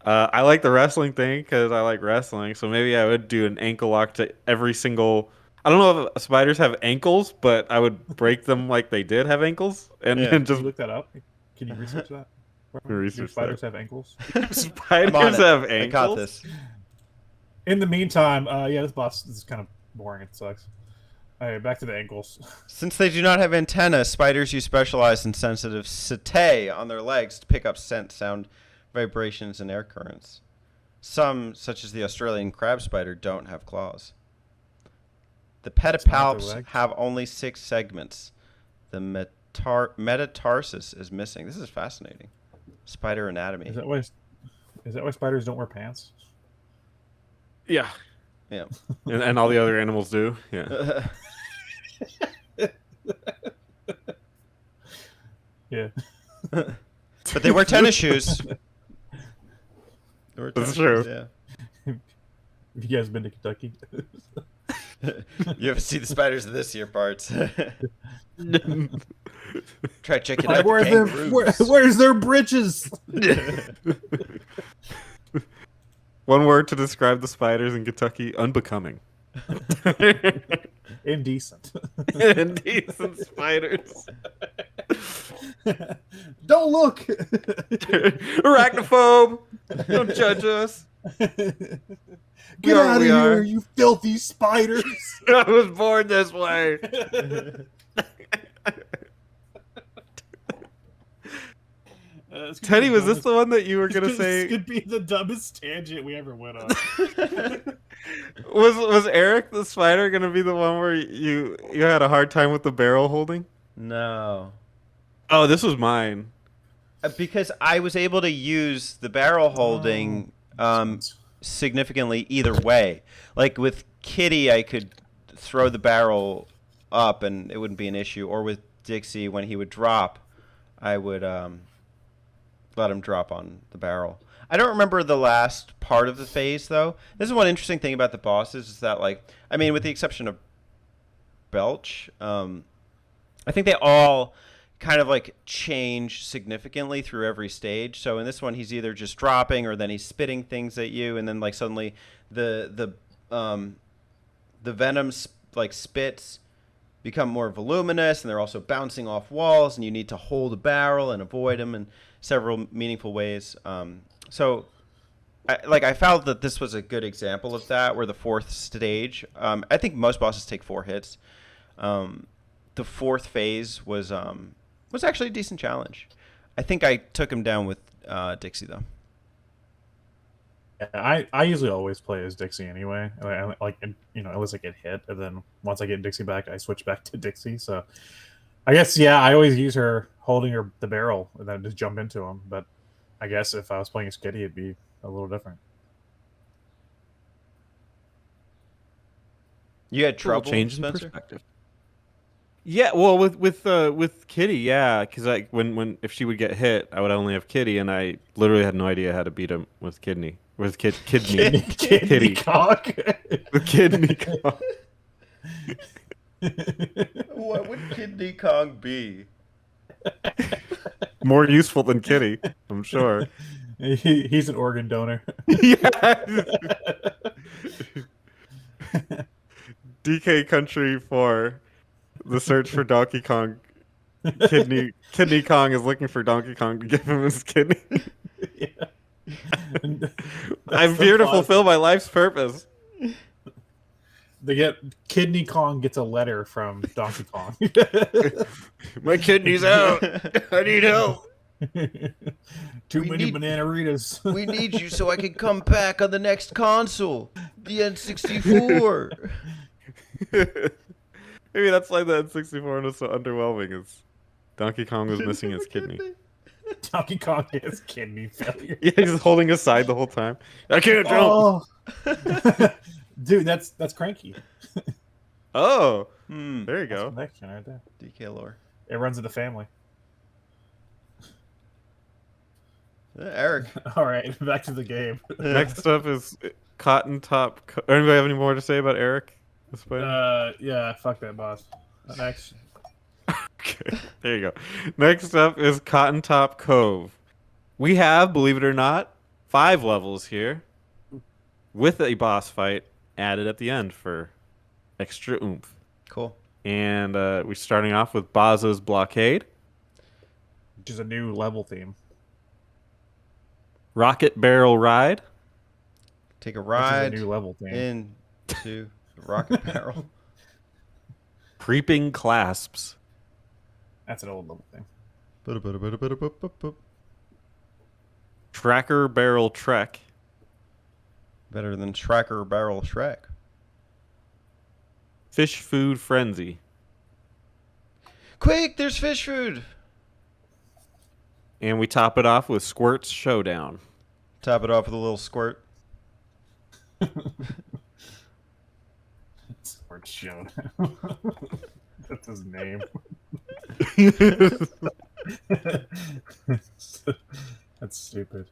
I like the wrestling thing because I like wrestling. So maybe I would do an ankle lock to every single. I don't know if spiders have ankles, but I would break them like they did have ankles, and Yeah. then Can just you look that up? Can you research that? Do research spiders that. have ankles? I'm on spiders it. have I ankles. got this. In the meantime, yeah, this boss is kind of boring. It sucks. All right, back to the ankles. Since they do not have antennae, spiders use specialized and sensitive setae on their legs to pick up scent, sound, vibrations, and air currents. Some, such as the Australian crab spider, don't have claws. The not their pedipalps legs? have only 6 segments. The metatarsus is missing. This is fascinating. Spider anatomy. Is that why spiders don't wear pants? Yeah. Yeah. And all the other animals do. Yeah. Yeah. But they wear tennis shoes. That's true. Yeah. Have you guys been to Kentucky? You ever see the spiders of this year parts? Try checking out the kangaroos. Where's their britches? One word to describe the spiders in Kentucky: unbecoming. Indecent. Indecent spiders. Don't look. Arachnophobe. Don't judge us. Get out of here, you filthy spiders. I was born this way. Teddy, was this the one that you were gonna say? This could be the dumbest tangent we ever went on. Was Eric the spider gonna be the one where you had a hard time with the barrel holding? No. Oh, this was mine. Because I was able to use the barrel holding significantly either way. Like with Kitty, I could throw the barrel up and it wouldn't be an issue. Or with Dixie, when he would drop, I would let him drop on the barrel. I don't remember the last part of the phase, though. This is one interesting thing about the bosses is that, like, I mean, with the exception of Belch, I think they all kind of like change significantly through every stage. So in this one, he's either just dropping or then he's spitting things at you, and then like suddenly the venoms like spits become more voluminous, and they're also bouncing off walls, and you need to hold a barrel and avoid them in several meaningful ways. So I felt that this was a good example of that, where the fourth stage, I think most bosses take 4 hits. The fourth phase was actually a decent challenge. I think I took him down with Dixie, though. Yeah, I usually always play as Dixie anyway. Like, unless I get hit, and then once I get Dixie back, I switch back to Dixie. So I guess, yeah, I always use her holding the barrel and then just jump into him. But I guess if I was playing as Kitty, it'd be a little different. You had trouble, change in Spencer? perspective. Yeah, well, with Kitty, yeah, because like when if she would get hit, I would only have Kitty, and I literally had no idea how to beat him with kidney. With kidney. Kitty cock. With kidney cock. What would Kidney Kong be? More useful than Kitty, I'm sure. He's an organ donor. Yeah. DK Country for the search for Donkey Kong. Kidney Kong is looking for Donkey Kong to give him his kidney. Yeah. I'm here to fulfill my life's purpose. Kidney Kong gets a letter from Donkey Kong. My kidney's out. I need help. Too many bananaritas. We need you so I can come back on the next console, the N64. Maybe that's why the N64 was so underwhelming. Is Donkey Kong was missing his kidney. Donkey Kong has kidney failure. Yeah, he's holding his side the whole time. I can't jump. Oh. Dude, that's Cranky. Oh, there you go. Next gen right there. DK lore. It runs in the family. Eric. All right, back to the game. Next up is Cotton Top. Anybody have any more to say about Eric? Yeah, fuck that boss. Next. Okay, there you go. Next up is Cotton Top Cove. We have, believe it or not, 5 levels here, with a boss fight added at the end for extra oomph. Cool. And we're starting off with Bazo's Blockade. Which is a new level theme. Rocket Barrel Ride. Take a ride Which is a new level theme. into the rocket barrel. Creeping Clasps. That's an old level thing. Tracker Barrel Trek. Better than Tracker Barrel Shrek. Fish Food Frenzy. Quick, there's fish food. And we top it off with Squirt's Showdown. Top it off with a little squirt. Sword Showdown. That's his name. That's stupid.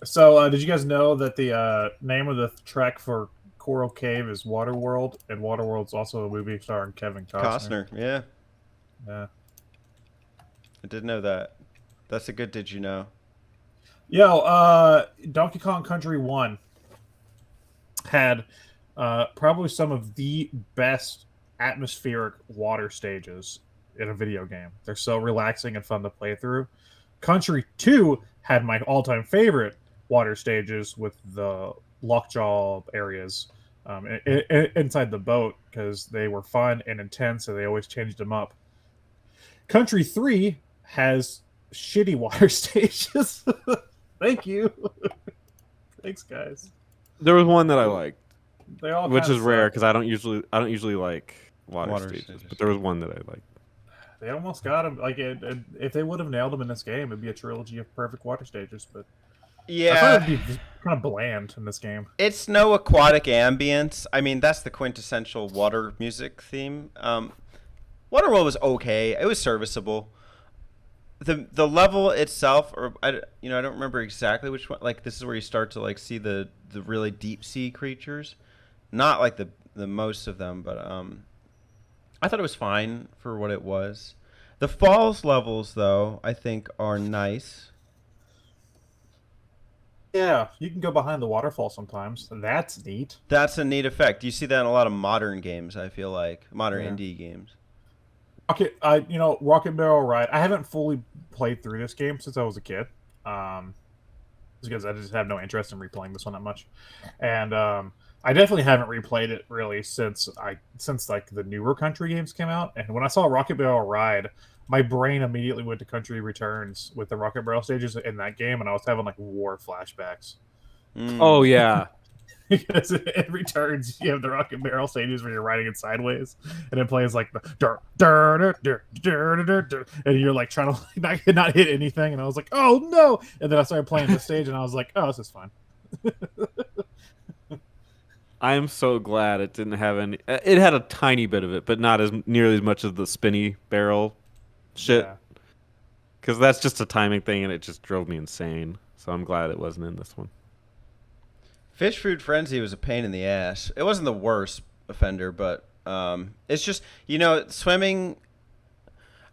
So, did you guys know that the name of the track for Coral Cave is Waterworld, and Waterworld's also a movie starring Kevin Costner? Yeah. Yeah. I did know that. That's a good did you know. Yo, Donkey Kong Country 1 had probably some of the best atmospheric water stages in a video game. They're so relaxing and fun to play through. Country 2 had my all-time favorite water stages with the lockjaw areas inside the boat because they were fun and intense, and they always changed them up. Country 3 has shitty water stages. Thank you. Thanks, guys. There was one that I liked, They all which kinda is rare suck. because I don't usually like water stages, but there was one that I liked. They almost got him. Like, if they would have nailed him in this game, it'd be a trilogy of perfect water stages. But I thought it'd be kind of bland in this game. It's no aquatic ambience. I mean, that's the quintessential water music theme. Waterworld was okay. It was serviceable. The level itself, or I don't remember exactly which one. Like, this is where you start to like see the really deep sea creatures, not like the most of them, but I thought it was fine for what it was. The falls levels, though, I think are nice. Yeah, you can go behind the waterfall sometimes. That's neat. That's a neat effect. You see that in a lot of modern games, I feel like. Modern indie games. Rocket Barrel Ride. I haven't fully played through this game since I was a kid. Because I just have no interest in replaying this one that much. And I definitely haven't replayed it really since like the newer Country games came out. And when I saw Rocket Barrel Ride, my brain immediately went to Country Returns with the Rocket Barrel stages in that game, and I was having like war flashbacks. Oh yeah, Because it returns, you have the Rocket Barrel stages where you're riding it sideways, and it plays like the and you're like trying to not hit anything, and I was like, oh no! And then I started playing the stage, and I was like, oh, this is fun. I am so glad it didn't have any. It had a tiny bit of it, but not as nearly as much as the spinny barrel shit. Because that's just a timing thing, and it just drove me insane. So I'm glad it wasn't in this one. Fish Food Frenzy was a pain in the ass. It wasn't the worst offender, but it's just, swimming.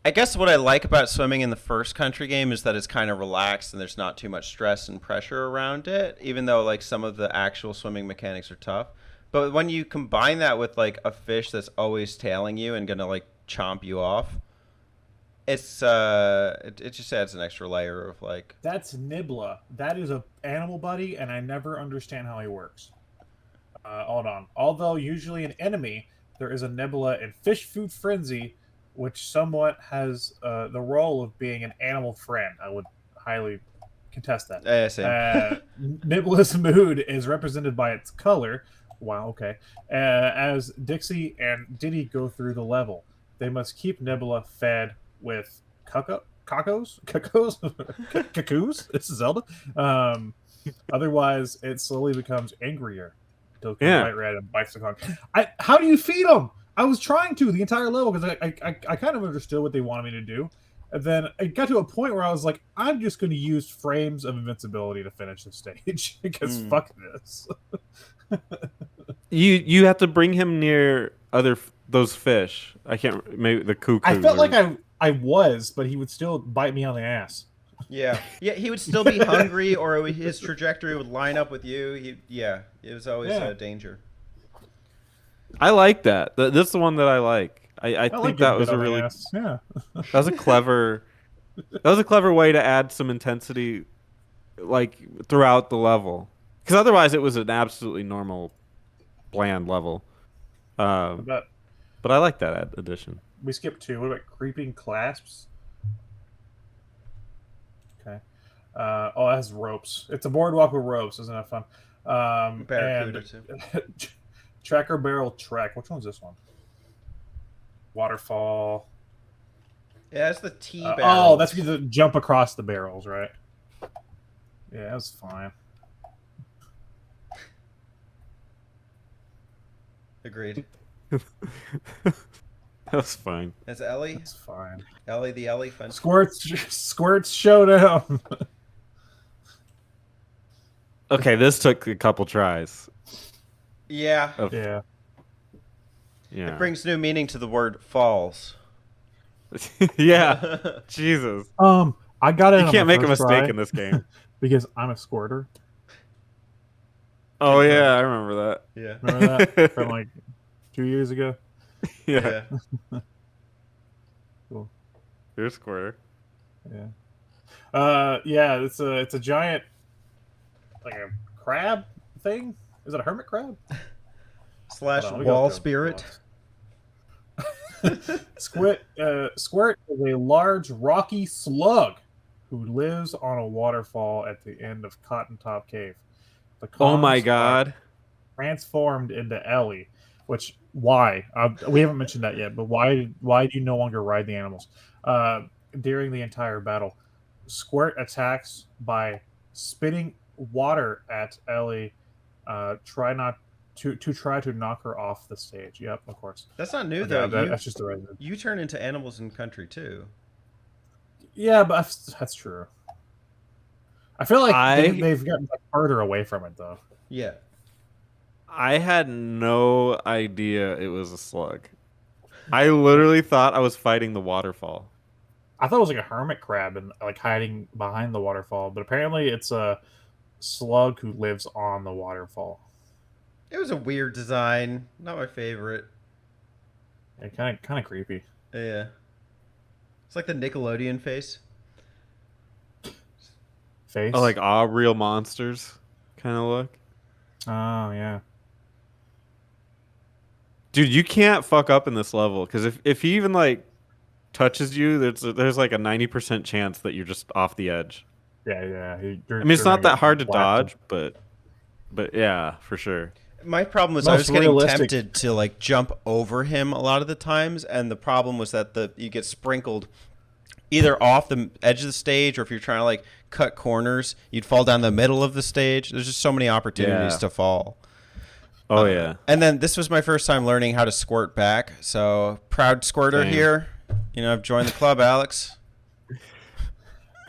I guess what I like about swimming in the first Country game is that it's kind of relaxed and there's not too much stress and pressure around it, even though like some of the actual swimming mechanics are tough. But when you combine that with like a fish that's always tailing you and gonna like chomp you off, it's it just adds an extra layer of like. That's Nibla. That is a animal buddy, and I never understand how he works. Hold on. Although usually an enemy, there is a Nibla in Fish Food Frenzy, which somewhat has the role of being an animal friend. I would highly contest that. Nibla's mood is represented by its color. Wow, okay. As Dixie and Diddy go through the level, they must keep Nibla fed with cuckoos? This is Zelda. Otherwise, it slowly becomes angrier until it becomes bright red and bites the Kong. How do you feed them? I was trying to the entire level because I kind of understood what they wanted me to do. And then it got to a point where I was like, I'm just going to use frames of invincibility to finish the stage because fuck this. You have to bring him near those fish. I can't. Maybe the cuckoo. I felt like I was, but he would still bite me on the ass. Yeah, he would still be hungry, or his trajectory would line up with you. It was always a danger. I like that. This is the one that I like. I think like that was a really that was a clever way to add some intensity, like throughout the level. Because otherwise, it was an absolutely normal, bland level. But I like that addition. We skipped 2. What about creeping clasps? Okay. It has ropes. It's a boardwalk with ropes. Isn't that fun? Barracuda too. Tracker barrel trek. Which one's this one? Waterfall. Yeah, it's the T barrel. Oh, that's because you jump across the barrels, right? Yeah, that's fine. Agreed. That's fine. That's Ellie. That's fine. Ellie the elephant. Squirts showdown. Okay, this took a couple tries. Yeah. Yeah. Yeah. It brings new meaning to the word falls. Yeah. Jesus. I got it. You on can't my make a first mistake try in this game. because I'm a squirter. Oh yeah, I remember that. Yeah. Remember that from like 2 years ago? Yeah. Cool. You're a square. Yeah. Yeah. It's a giant, like a crab thing. Is it a hermit crab? Slash Hold on, we gotta wall go. spirit. Squirt is a large rocky slug who lives on a waterfall at the end of Cotton Top Cave. The Oh my Kongs are god. transformed into Ellie. Which why? We haven't mentioned that yet, but why do you no longer ride the animals? During the entire battle, Squirt attacks by spitting water at Ellie. Try to knock her off the stage. Yep, of course. That's not new Okay, though. that's just the right. You turn into animals in Country too. Yeah, but that's true. I feel like I- they've gotten like, further away from it though. Yeah. I had no idea it was a slug. I literally thought I was fighting the waterfall. I thought it was like a hermit crab and like hiding behind the waterfall, but apparently it's a slug who lives on the waterfall. It was a weird design. Not my favorite. Yeah, kind of creepy. Yeah. It's like the Nickelodeon face. Face. Oh, like all real monsters kind of look. Oh yeah. Dude, you can't fuck up in this level because if he even like touches you, there's like a 90% chance that you're just off the edge. Yeah. I mean, it's not that hard to dodge, but yeah, for sure. My problem was Most I was getting realistic- tempted to like jump over him a lot of the times, and the problem was that you get sprinkled either off the edge of the stage, or if you're trying to like cut corners, you'd fall down the middle of the stage. There's just so many opportunities Yeah. to fall. Oh yeah. And then this was my first time learning how to squirt back. So proud squirter Same. here. You know, I've joined the club, Alex.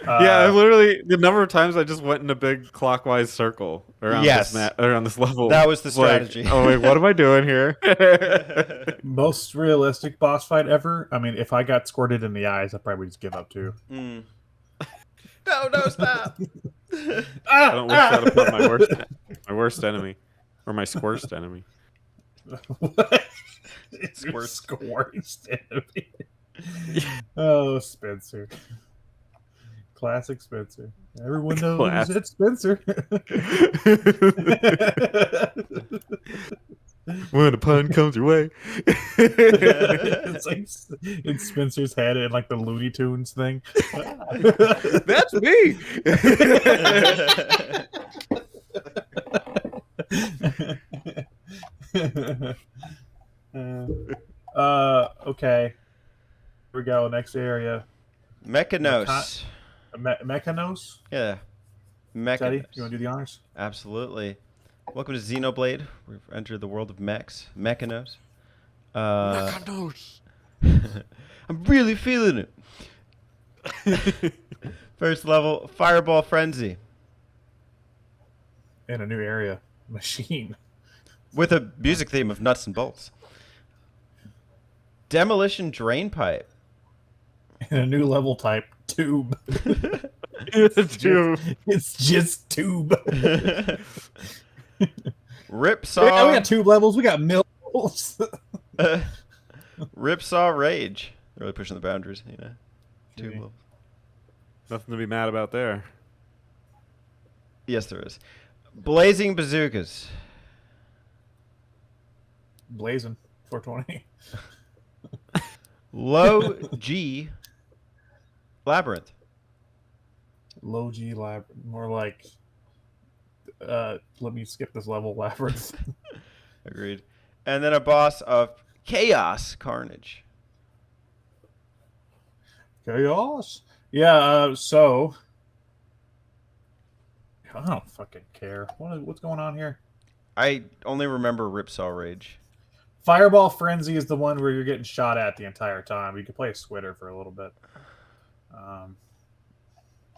Yeah, I literally the number of times I just went in a big clockwise circle around Yes. around this level. That was the It's like, strategy. oh wait, what am I doing here? Most realistic boss fight ever. I mean, if I got squirted in the eyes, I'd probably just give up too. Mm. No, stop. I don't wish that upon my worst enemy, or my squirst enemy. What? It's your Squirts. squirts enemy. Oh, Spencer. Classic Spencer. Everyone knows Classic. it's Spencer. When a pun comes your way. It's like in Spencer's head and like the Looney Tunes thing. That's me. Okay. Here we go. Next area. Mechanos. Mechanos? Yeah. Teddy, Mechanos. you want to do the honors? Absolutely. Welcome to Xenoblade. We've entered the world of mechs. Mechanos. I'm really feeling it. First level, Fireball Frenzy. In a new area. Machine. With a music theme of nuts and bolts. Demolition Drain Pipe. In a new level type. Tube. Dude. It's just tube. Rip we Saw. got tube levels. We got mills. Rip Saw Rage. They're really pushing the boundaries, you know. Two Okay. levels. Nothing to be mad about there. Yes, there is. Blazing Bazookas. Blazing. 420. Low G Labyrinth. Low G lab. More like. Let me skip this level labyrinth. Agreed. And then a boss of Chaos Carnage. Chaos. Yeah. So I don't fucking care. What's going on here? I only remember Ripsaw Rage. Fireball Frenzy is the one where you're getting shot at the entire time. You can play a Squitter for a little bit.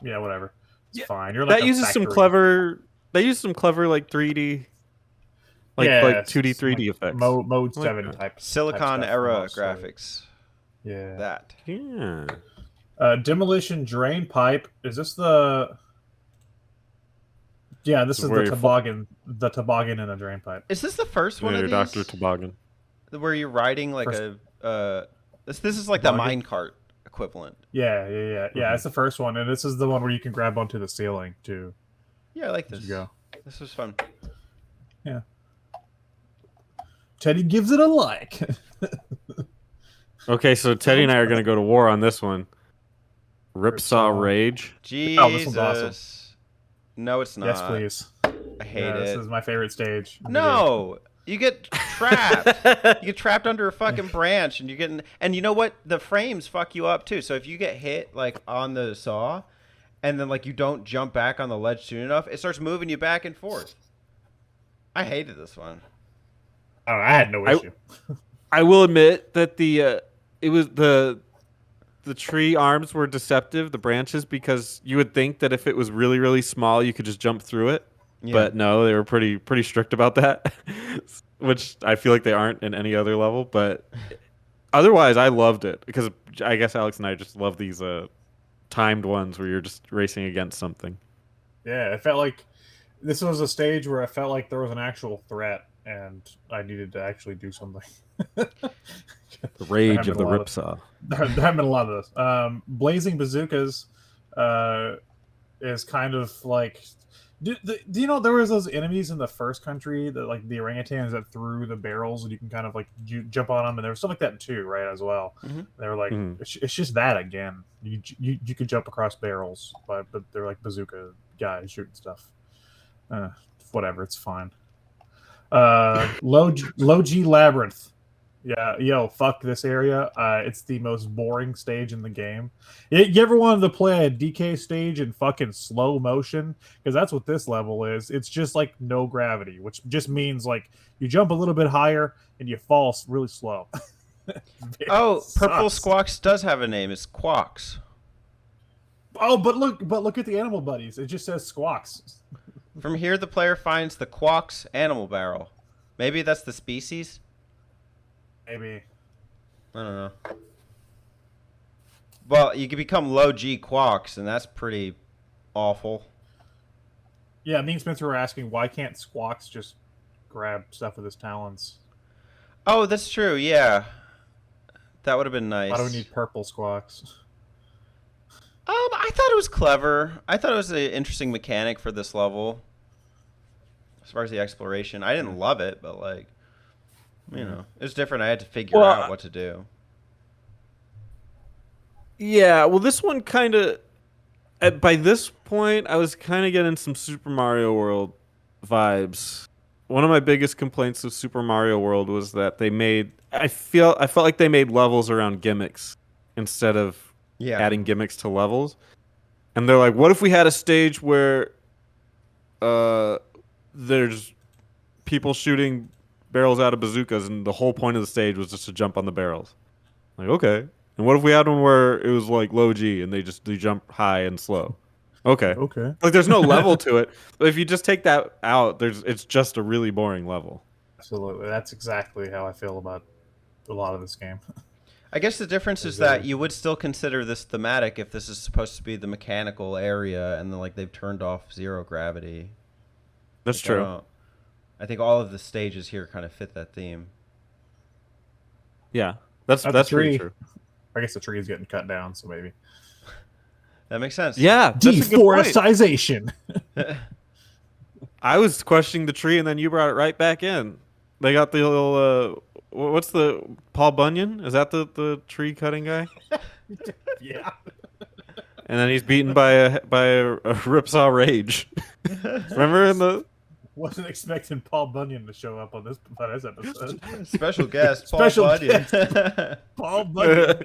Yeah, whatever. It's fine. You're like That uses some clever. They use some clever like 3D, like 2D 3D effects. Mode I like 7 that. type. Silicon type era stuff, graphics. Yeah. That. Yeah. Demolition Drain Pipe. Is this the? Yeah, this is Where the you're toboggan. The toboggan in a drain pipe. Is this the first one Yeah, of your these? Dr. Toboggan. Where you're riding like this is like Toboggan? the minecart equivalent. Yeah. It's the first one, and this is the one where you can grab onto the ceiling too. Yeah, I like As this. you go. This was fun. Yeah. Teddy gives it a like. Okay, so Teddy and I are going to go to war on this one. Ripsaw Rage. Jesus. Oh, this one's awesome. No, it's not. Yes, please. I hate it. This is my favorite stage. No, you get trapped. You get trapped under a fucking branch, and you're getting. And you know what? The frames fuck you up too. So if you get hit like on the saw, and then like you don't jump back on the ledge soon enough, it starts moving you back and forth. I hated this one. Oh, I had no issue. I will admit that it was the tree arms were deceptive, the branches, because you would think that if it was really, really small, you could just jump through it. Yeah. But no, they were pretty strict about that, which I feel like they aren't in any other level. But otherwise, I loved it because I guess Alex and I just love these timed ones where you're just racing against something. Yeah, it felt like this was a stage where I felt like there was an actual threat, and I needed to actually do something. The rage of the Ripsaw. There have been a lot of this. Blazing Bazookas is kind of like... Do you know there was those enemies in the first country that like the orangutans that threw the barrels and you can kind of like jump on them, and there was stuff like that too, right? As well. Mm-hmm. They were like, it's just that again. You could jump across barrels, but they're like bazooka guys shooting stuff. Whatever, it's fine. Low G Labyrinth. Yeah, yo, fuck this area. It's the most boring stage in the game. You ever wanted to play a DK stage in fucking slow motion? Because that's what this level is. It's just like no gravity, which just means like you jump a little bit higher and you fall really slow. Oh, Purple Squawks does have a name. It's Quawks. Oh, but look at the animal buddies. It just says Squawks. From here, the player finds the Quawks animal barrel. Maybe that's the species? Maybe. I don't know. Well, you can become low G Quawks, and that's pretty awful. Yeah, me and Spencer were asking, why can't Squawks just grab stuff with his talons? Oh, that's true, yeah. That would have been nice. Why do we need purple Squawks? I thought it was clever. I thought it was an interesting mechanic for this level. As far as the exploration. I didn't love it, but like, you know, it was different. I had to figure out what to do. Yeah, well, this one kind of... By this point, I was kind of getting some Super Mario World vibes. One of my biggest complaints of Super Mario World was that they made... I felt like they made levels around gimmicks instead of adding gimmicks to levels. And they're like, what if we had a stage where there's people shooting barrels out of bazookas and the whole point of the stage was just to jump on the barrels? Like, okay. And what if we had one where it was like low G and they jump high and slow? Okay. Like there's no level to it. But if you just take that out, it's just a really boring level. Absolutely. That's exactly how I feel about a lot of this game. I guess the difference is that you would still consider this thematic if this is supposed to be the mechanical area and then like they've turned off zero gravity. That's true. I think all of the stages here kind of fit that theme. Yeah. That's pretty true. I guess the tree is getting cut down, so maybe. That makes sense. Yeah, that's a good point. Deforestation. I was questioning the tree, and then you brought it right back in. They got the little, what's the, Paul Bunyan? Is that the tree cutting guy? Yeah. And then he's beaten by a Ripsaw Rage. Remember in the... Wasn't expecting Paul Bunyan to show up on this episode. Special guest, Paul Special Bunyan. Paul Bunyan.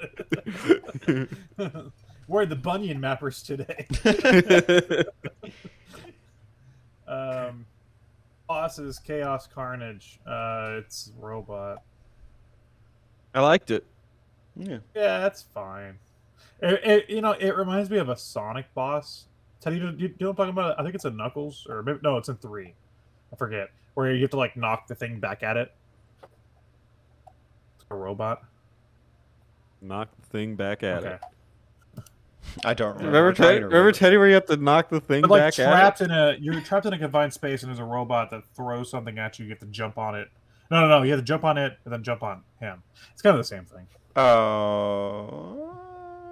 We're the Bunyan mappers today. Boss is Chaos Carnage. It's robot. I liked it. Yeah. Yeah, that's fine. It reminds me of a Sonic boss. Teddy, you know what I'm talking about? I think it's in Knuckles, or maybe, no, it's in 3. I forget. Where you have to like knock the thing back at it. It's a robot. Knock the thing back at it. I don't remember. Remember Teddy, where you have to knock the thing But like back at it? you're trapped in a confined space, and there's a robot that throws something at you. You have to jump on it. No. You have to jump on it and then jump on him. It's kind of the same thing. Oh.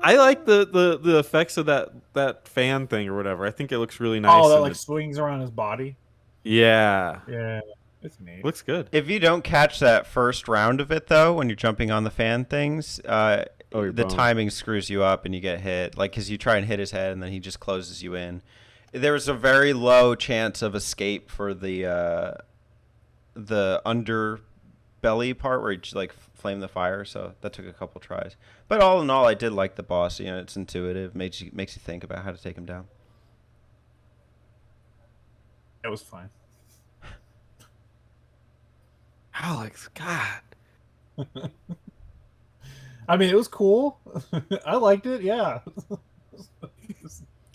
I like the effects of that fan thing or whatever. I think it looks really nice. Oh, that and like swings around his body. Yeah. Yeah, it's neat. Looks good. If you don't catch that first round of it, though, when you're jumping on the fan things, the boned. timing screws you up and you get hit. Like, because you try and hit his head and then he just closes you in. There was a very low chance of escape for the underbelly part where you just, like, flame the fire. So that took a couple tries. But all in all, I did like the boss. You know, it's intuitive, makes you think about how to take him down. It was fine. Alex, God. I mean, it was cool. I liked it. Yeah.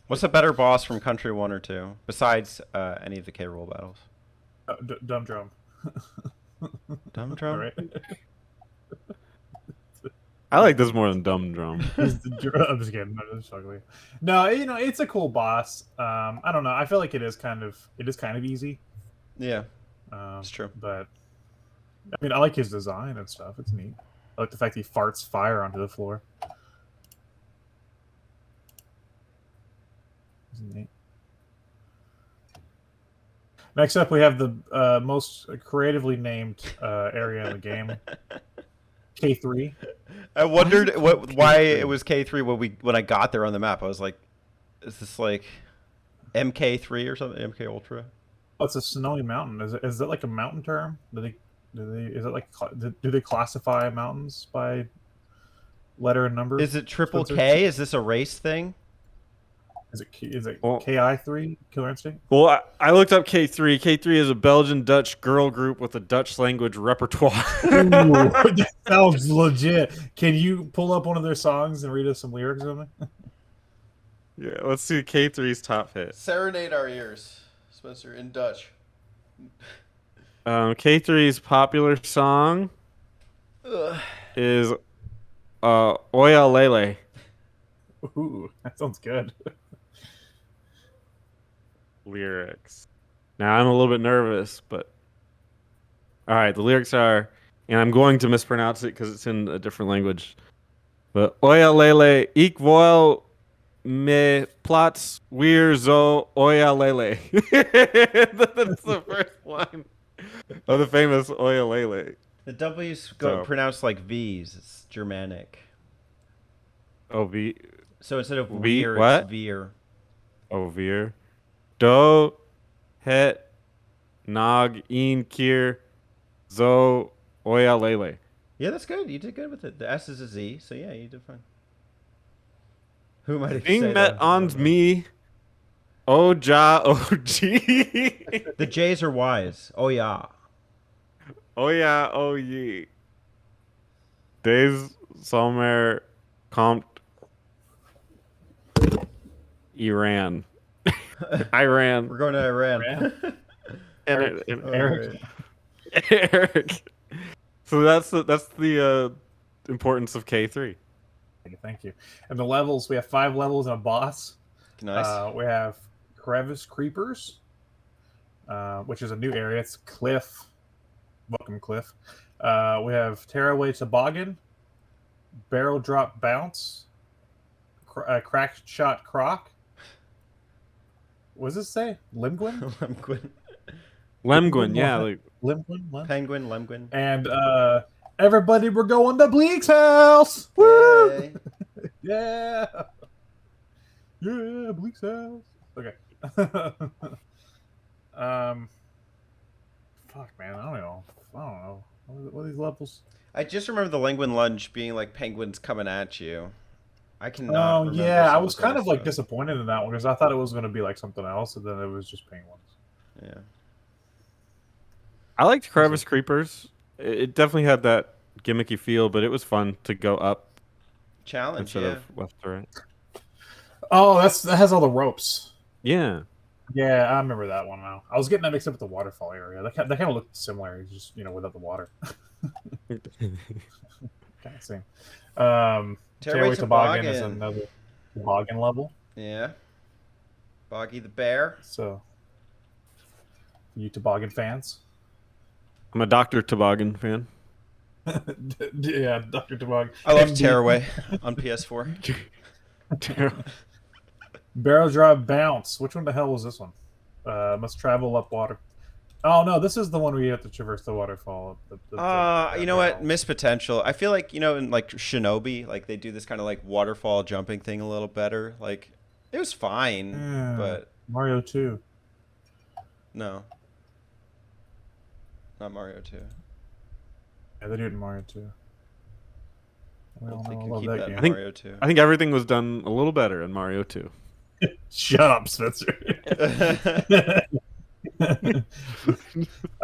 What's a better boss from Country 1 or 2 besides any of the K roll battles? Dumb Drum. Dumb Drum. Right. I like this more than Dumb Drum. I'm just kidding. I'm just talking. No, it's a cool boss. I don't know. I feel like it is kind of easy. Yeah, it's true. But I mean, I like his design and stuff. It's neat. I like the fact he farts fire onto the floor. It's neat. Next up, we have the most creatively named area in the game, K3. I wondered why it was K3 when I got there on the map. I was like, is this like MK3 or something? MK Ultra? Oh, it's a snowy mountain. Is that like a mountain term? Do they classify mountains by letter and number? Is it triple K? Is this a race thing? Is it KI3? Killer Instinct? Well, I looked up K3. K3 is a Belgian-Dutch girl group with a Dutch language repertoire. Ooh, that sounds legit. Can you pull up one of their songs and read us some lyrics of it? Yeah, let's see K3's top hit. Serenade our ears, Spencer, in Dutch. K3's popular song is Oya Lele. Ooh, that sounds good. Lyrics. Now I'm a little bit nervous, but all right. The lyrics are, and I'm going to mispronounce it because it's in a different language. But Oya Lele, ik wil me plaats weer zo Oya Lele. That's the first line of the famous Oya Lele. The W's go pronounced like V's. It's Germanic. Oh, V. So instead of V, weir, what? it's veer. Oh, veer. Do, het, nog, een keer, zo, Oya Lele. Yeah, that's good. You did good with it. The S is a Z, so yeah, you did fine. Who might have Ding said met ons me, o ja, o g. The J's are Y's. Oh yeah. Oh yeah, oh ye. Des sommer komt Iran. Iran. We're going to Iran. Eric. Eric. So that's the importance of K3. Thank you. And the levels, we have 5 levels and a boss. Nice. We have Crevice Creepers, which is a new area. It's Cliff. Welcome, Cliff. We have Tearaway Toboggan, Barrel Drop Bounce, Crack Shot Croc. What does this say? Limgwin? Lemguin, yeah. Like Limgwin? Penguin, Lemguin. And everybody, we're going to Bleak's house! Woo! Yay. Yeah! Yeah, Bleak's house. Okay. Fuck, man. I don't know. What are these levels? I just remember the Penguin Lunge being like penguins coming at you. I cannot Oh remember. yeah, I some was of the kind other of like stuff. disappointed in that one because I thought it was going to be like something else, and then it was just penguins. Yeah. I liked Crevice Creepers. It definitely had that gimmicky feel, but it was fun to go up Challenge, instead yeah. of left to right. Oh, that has all the ropes. Yeah. Yeah, I remember that one now. I was getting that mixed up with the waterfall area. That kind of looked similar, just without the water. Kind of same. Tearaway Toboggan is another toboggan level. Yeah. Boggy the Bear. So, you toboggan fans? I'm a Dr. Toboggan fan. Yeah, Dr. Toboggan. I love MD. Tearaway on PS4. Barrel Drop Bounce. Which one the hell was this one? Must travel up water. Oh no, this is the one where you have to traverse the waterfall. You know what? Missed potential. I feel like, in like Shinobi, like they do this kind of like waterfall jumping thing a little better. Like it was fine, but Mario 2. no. Not Mario 2. Yeah, they do it in Mario 2. I We all don't think know I you love keep that that in game. Mario 2. I think everything was done a little better in Mario 2. Shut up, Spencer. I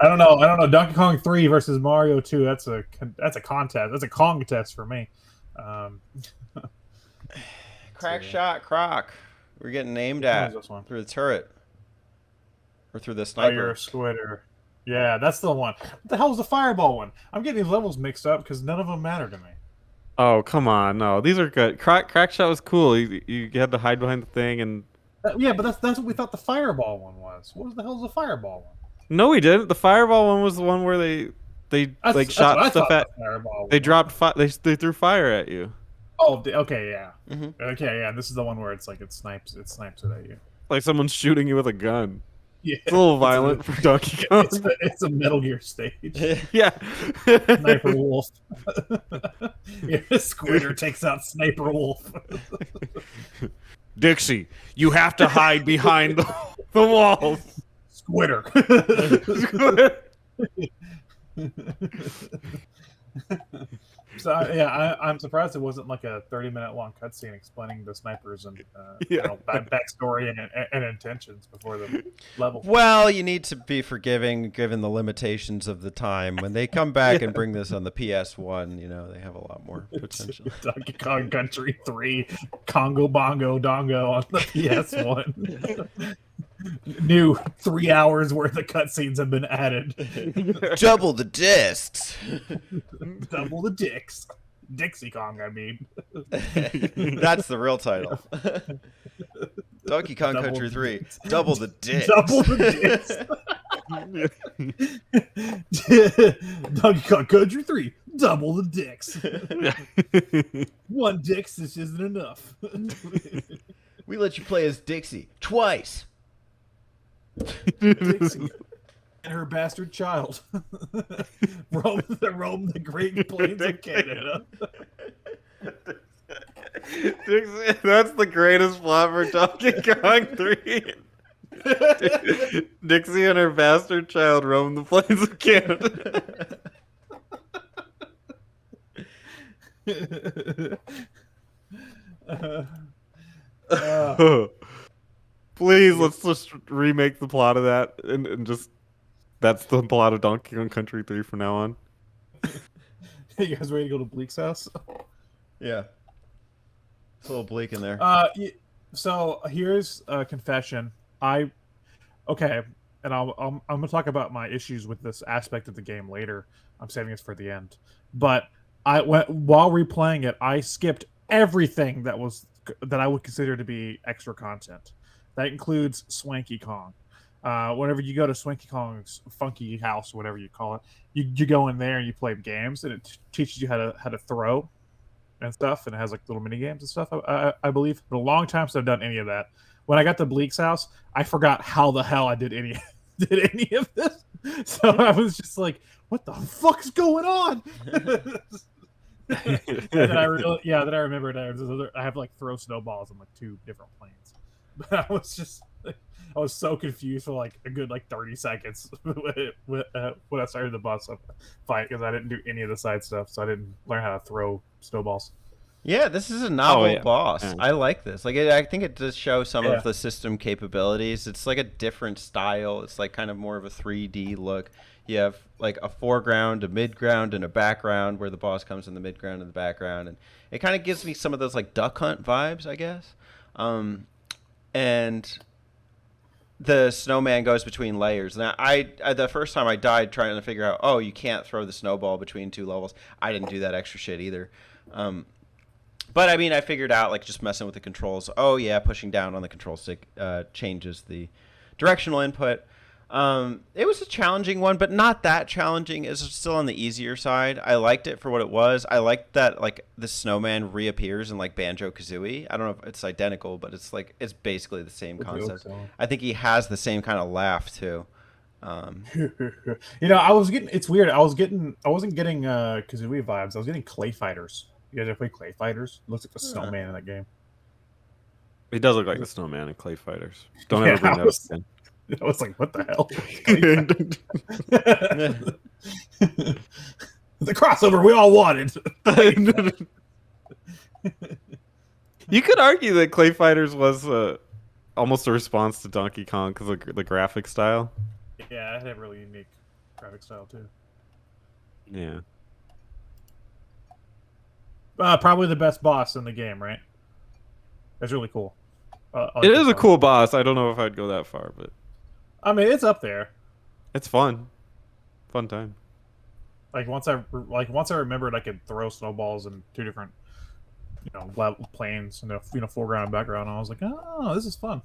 don't know. Donkey Kong 3 versus Mario 2. That's a contest. That's a Kong test for me. Crack shot, Croc. We're getting aimed Which one at is this one? through the turret. Or through the Oh, you're sniper. a squitter. Yeah, that's the one. What the hell was the fireball one? I'm getting these levels mixed up because none of them matter to me. Oh, come on. No, these are good. Crack shot was cool. You had to hide behind the thing and... Yeah, but that's what we thought the fireball one was. What the hell is the fireball one? No, we didn't. The fireball one was the one where they That's shot what I stuff thought at... the fireball They one. dropped they threw fire at you. Oh, okay, yeah. Mm-hmm. Okay, yeah. This is the one where it's like it snipes it at you. Like someone's shooting you with a gun. Yeah, It's a little violent for Donkey Kong. it's a Metal Gear stage. Yeah. Sniper Wolf. Yeah, Squitter takes out Sniper Wolf. Dixie, you have to hide behind the walls. Squitter. So I'm surprised it wasn't like a 30-minute long cutscene explaining the snipers and backstory and intentions before the level. Well, you need to be forgiving given the limitations of the time. When they come back and bring this on the PS1, they have a lot more potential. Donkey Kong Country 3, Congo Bongo Dongo on the PS1. New 3 hours worth of cutscenes have been added. Double the discs. Double the dicks. Dixie Kong, I mean. That's the real title. Donkey Kong Double Country the 3. dicks. Double the discs. Double the dicks. Donkey Kong Country 3. Double the dicks. One dicks, this isn't enough. We let you play as Dixie twice. Dixie and her bastard child roam the Great Plains of Canada. Dixie, that's the greatest plot for Donkey Kong 3. Dixie and her bastard child roam the plains of Canada. Please, let's just remake the plot of that and just that's the plot of Donkey Kong Country 3 from now on. You guys ready to go to Bleak's house? Yeah. It's a little bleak in there. So here's a confession. I'm gonna talk about my issues with this aspect of the game later. I'm saving this for the end. But while replaying it, I skipped everything that I would consider to be extra content. That includes Swanky Kong. Whenever you go to Swanky Kong's funky house, whatever you call it, you go in there and you play games, and it teaches you how to throw and stuff, and it has like little mini games and stuff. I believe. But a long time since I've done any of that. When I got to Bleak's house, I forgot how the hell I did any of this. So I was just like, "What the fuck's going on?" And then I remembered I have like throw snowballs on like 2 different planes. But I was so confused for like a good 30 seconds started the boss fight because I didn't do any of the side stuff, so I didn't learn how to throw snowballs. Yeah, this is a novel yeah. boss. Yeah. I like this. Like, I think it does show some Yeah. of the system capabilities. It's like a different style. It's like kind of more of a 3D look. You have like a foreground, a midground, and a background where the boss comes in the midground and the background, and it kind of gives me some of those like Duck Hunt vibes, I guess. And the snowman goes between layers. Now, I the first time I died trying to figure out, oh, you can't throw the snowball between 2 levels. I didn't do that extra shit either. But I mean, I figured out like just messing with the controls. Oh yeah, pushing down on the control stick changes the directional input. It was a challenging one, but not that challenging. It's still on the easier side. I liked it for what it was. I liked that like the snowman reappears in like Banjo-Kazooie. I don't know if it's identical, but it's like it's basically the same concept. I think he has the same kind of laugh too. You know, I was getting. It's weird. I wasn't getting Kazooie vibes. I was getting Clay Fighters. You guys ever play Clay Fighters? Looks like the snowman in that game. He does look like the snowman in Clay Fighters. Don't Yeah, ever bring I that was- up again. I was like, what the hell? The crossover we all wanted. You could argue that Clay Fighters was almost a response to Donkey Kong because of the graphic style. Yeah, it had a really unique graphic style too. Yeah. Probably the best boss in the game, right? That's really cool. It is a cool boss. I don't know if I'd go that far, but I mean, it's up there. it's fun. Fun time. Like once I remembered I could throw snowballs in 2 different, level planes and foreground and background. I was like, oh, this is fun.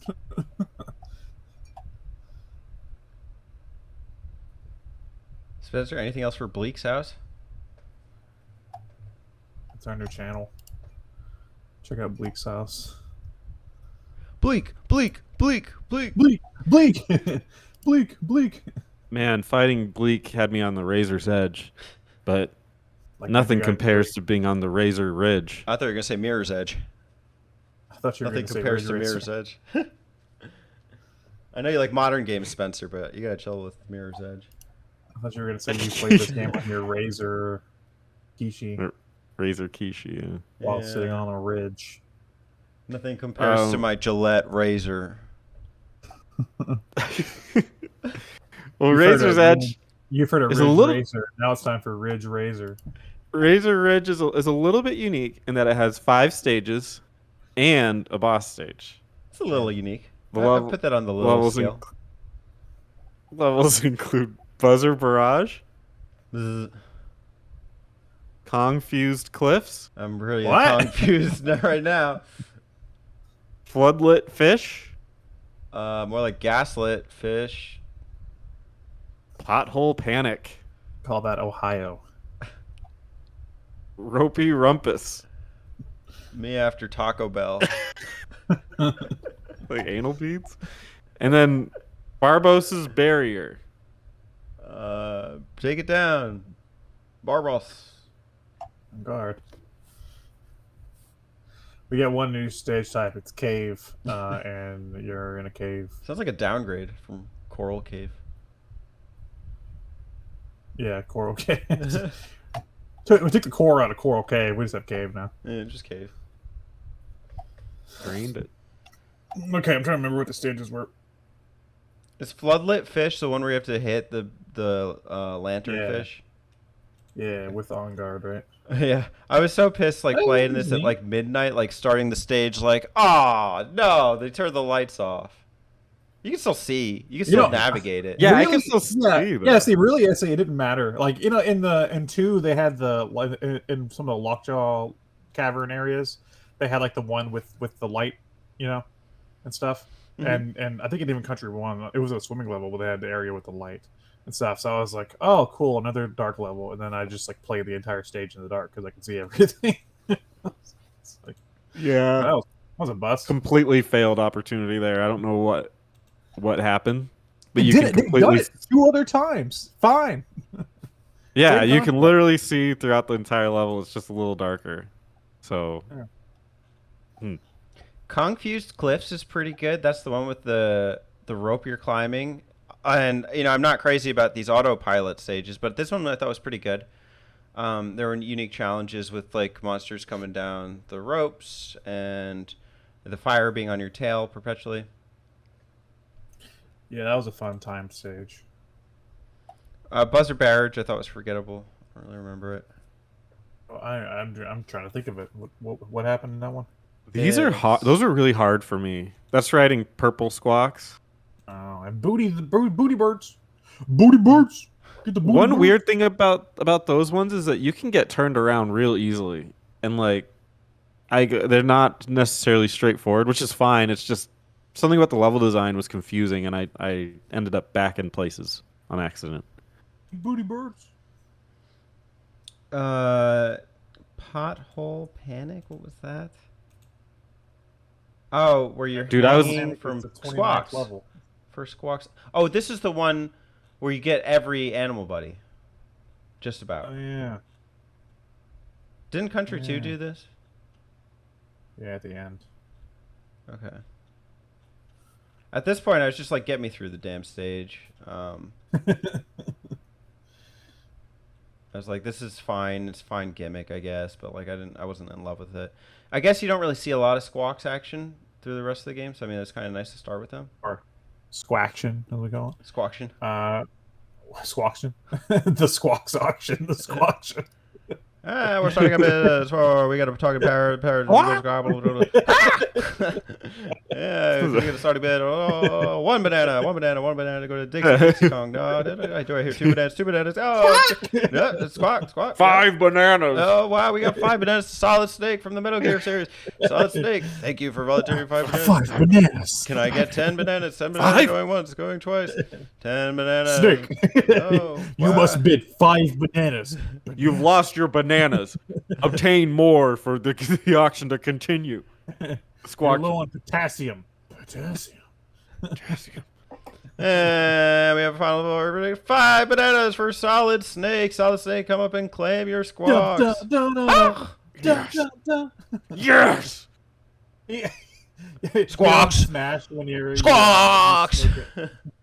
Spencer, anything else for Bleak's house? It's our new channel. Check out Bleak's house. Bleak. Bleak, Bleak. Man, fighting Bleak had me on the razor's edge, but Like nothing maybe compares to being on the razor ridge. I thought you were gonna say Mirror's Edge. I thought you were Nothing going to say compares to Ridge Mirror's Racer. Edge. I know you like modern games, Spencer, but you gotta chill with Mirror's Edge. I thought you were going to say you played this game on your Razor Kishi Razor Kishi, yeah. while Yeah. sitting on a ridge. Nothing compares to my Gillette razor. Well, You've heard Razor's of- Edge, You've heard of It's Ridge a little- Razor. Now it's time for Ridge Razor. Razor Ridge is a little bit unique in that it has 5 stages and a boss stage. It's a little unique. The I level- put that on the little Levels, scale. levels include Buzzer Barrage, Bzz. Confused Cliffs, I'm really What? confused right now. Floodlit Fish, More like gaslit fish. Pothole Panic, Call that Ohio. Ropey Rumpus, Me after Taco Bell. like anal beads, and then Barbos's Barrier. Take it down, Barbos. Guard. We get one new stage type. It's cave, and you're in a cave. Sounds like a downgrade from Coral Cave. Yeah, coral cave. We took the core out of coral cave. We just have cave now. Yeah, just cave. Drained it. Okay, I'm trying to remember what the stages were. Is floodlit fish the one where you have to hit the lantern Yeah. fish? Yeah, with on guard, right? Yeah, I was so pissed, like Oh, playing that's this at neat. like midnight, like starting the stage, like, oh no, they turned the lights off. You can still see, you can still know, navigate it. Yeah, I Really? can still see Yeah, that. yeah. See, really, I say it didn't matter. Like in 2, they had in some of the lockjaw cavern areas, they had like the one with the light, and stuff. Mhm. And I think in even Country 1, it was a swimming level, but they had the area with the light and stuff. So I was like, oh, cool, another dark level. And then I just like played the entire stage in the dark because I could see everything. It's like, Yeah. that was a bust. Completely failed opportunity there. I don't know what happened, but They you did can it. They've completely done it 2 other times. Fine. yeah, Same you can concept. literally see throughout the entire level. It's just a little darker. So Confused Cliffs is pretty good. That's the one with the rope you're climbing. And I'm not crazy about these autopilot stages, but this one I thought was pretty good. There were unique challenges with like monsters coming down the ropes and the fire being on your tail perpetually. Yeah, that was a fun time stage. Buzzer Barrage I thought was forgettable. I don't really remember it. I'm trying to think of it. What happened in that one? These are hard. Those are really hard for me. That's riding purple squawks. Oh, and booty birds. Booty birds. Get the booty One birds. weird thing about those ones is that you can get turned around real easily, and like, they're not necessarily straightforward, which is fine. It's just something about the level design was confusing, and I ended up back in places on accident. Booty birds. Pothole Panic. What was that? Oh, where you're Dude, I was hanging from It's a 29th squawks. level. For squawks. Oh, this is the one where you get every animal buddy. Just about. Oh yeah. Didn't Country 2 Yeah. do this? Yeah, at the end. Okay. At this point, I was just like, get me through the damn stage. I was like, this is fine. It's fine gimmick, I guess, but like, I wasn't in love with it. I guess you don't really see a lot of squawks action through the rest of the game, so I mean, it's kind of nice to start with them. Or squaction, as we call it. Squawction. Squawction. The squawks auction. The squawction. We're starting a bit. So we got to talk about Yeah, we're gonna start a bit. Oh, one banana. Go to Dixie Kong. No, do I hear two bananas? Oh, yeah, it's squawk. 5 bananas. Oh wow, we got 5 bananas. Solid Snake from the Metal Gear series. Solid Snake. Thank you for volunteering 5 bananas. 5 bananas. Can I get 10 bananas? 10 bananas 5? going once, going twice. 10 bananas. Snake. Oh, You wow. must bid 5 bananas. You've lost your bananas. Obtain more for the auction to continue. You're Squawk. low on potassium. Potassium. And we have a final order. 5 bananas for Solid Snake. Solid Snake, come up and claim your squawks. Yes. Squawks. Smash when you're Squawks.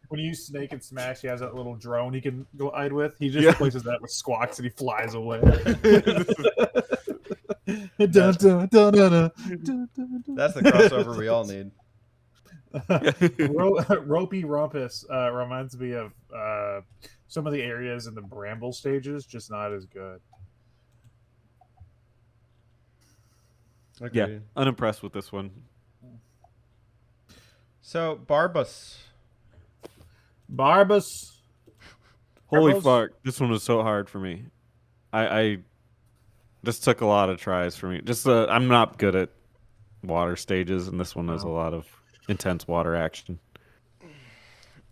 When you use Snake and Smash, he has that little drone he can glide with. He just replaces that with Squawks and he flies away. That's the crossover we all need. Ropey Rumpus reminds me of some of the areas in the Bramble stages, just not as good. Yeah, unimpressed with this one. So, Barbus. Holy Barbos? fuck, this one was so hard for me. I this took a lot of tries for me. Just I'm not good at water stages, and this one has a lot of intense water action.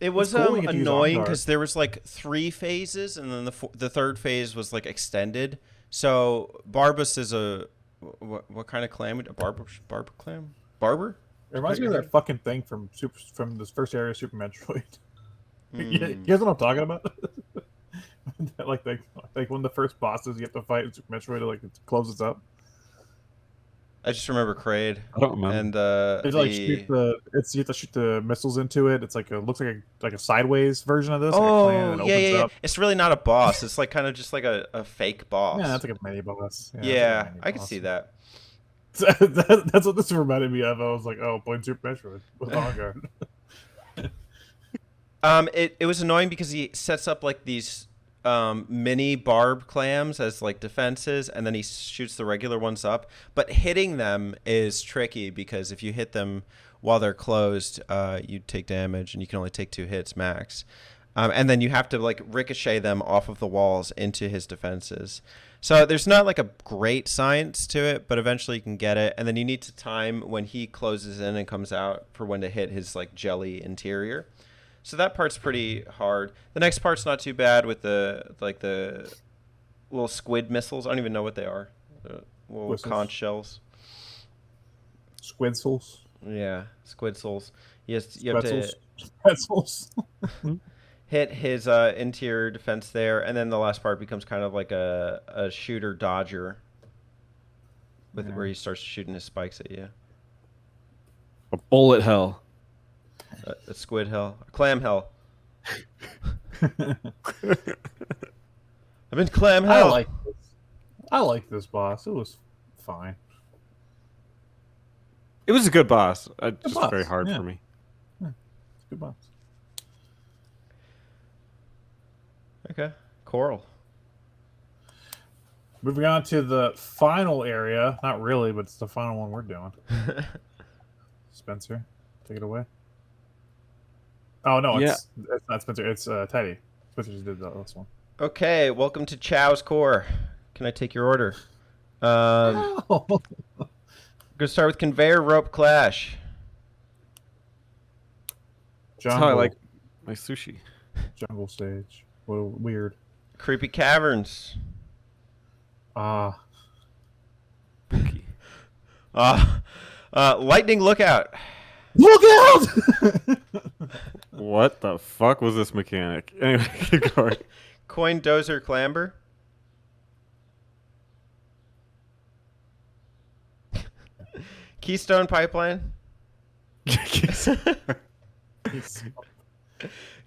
It was cool when you use annoying on-guard. because there was like 3 phases, and then the third phase was like extended. So Barbus is a what kind of clam? A barber clam? Barber? It reminds me of that fucking thing from this first area of Super Metroid. You guys know what I'm talking about? like one of the first bosses you have to fight in Super Metroid to like close it up. I just remember Kraid. I don't remember. And You have to shoot the missiles into it. It's like looks like a sideways version of this. oh like a clan that yeah, opens yeah. up. It's really not a boss. It's like kind of just like a fake boss. Yeah, that's like a mini boss. Yeah, that's like a mini I can boss. see that. That's what this reminded me of. I was like, oh, playing Super Metroid with on-guard. It was annoying because he sets up like these mini barb clams as like defenses, and then he shoots the regular ones up. But hitting them is tricky because if you hit them while they're closed, you take damage, and you can only take 2 hits max. And then you have to like ricochet them off of the walls into his defenses. So there's not like a great science to it, but eventually you can get it. And then you need to time when he closes in and comes out for when to hit his like jelly interior. So that part's pretty hard. The next part's not too bad with the little squid missiles. I don't even know what they are. The little Whistles. conch shells. Squidsels. Yeah, squid souls. You have to Pretzels. hit his interior defense there, and then the last part becomes kind of like a shooter dodger, where he starts shooting his spikes at you. A bullet hell. A squid hell, a clam hell. I'm in clam I hell. like this boss. It was fine. It was a good boss. Just boss, very hard yeah. for me. Good boss. Okay. Coral. Moving on to the final area. Not really, but it's the final one we're doing. Spencer, take it away. Oh no, Yeah. it's not Spencer. It's Teddy. Spencer just did this one. Okay. Welcome to Chow's Core. Can I take your order? Gonna start with conveyor rope clash. That's how I like my sushi. jungle stage. Well, weird. Creepy caverns. Spooky. Lightning lookout. Look out! What the fuck was this mechanic? Anyway, keep going. Coin dozer clamber. Keystone pipeline.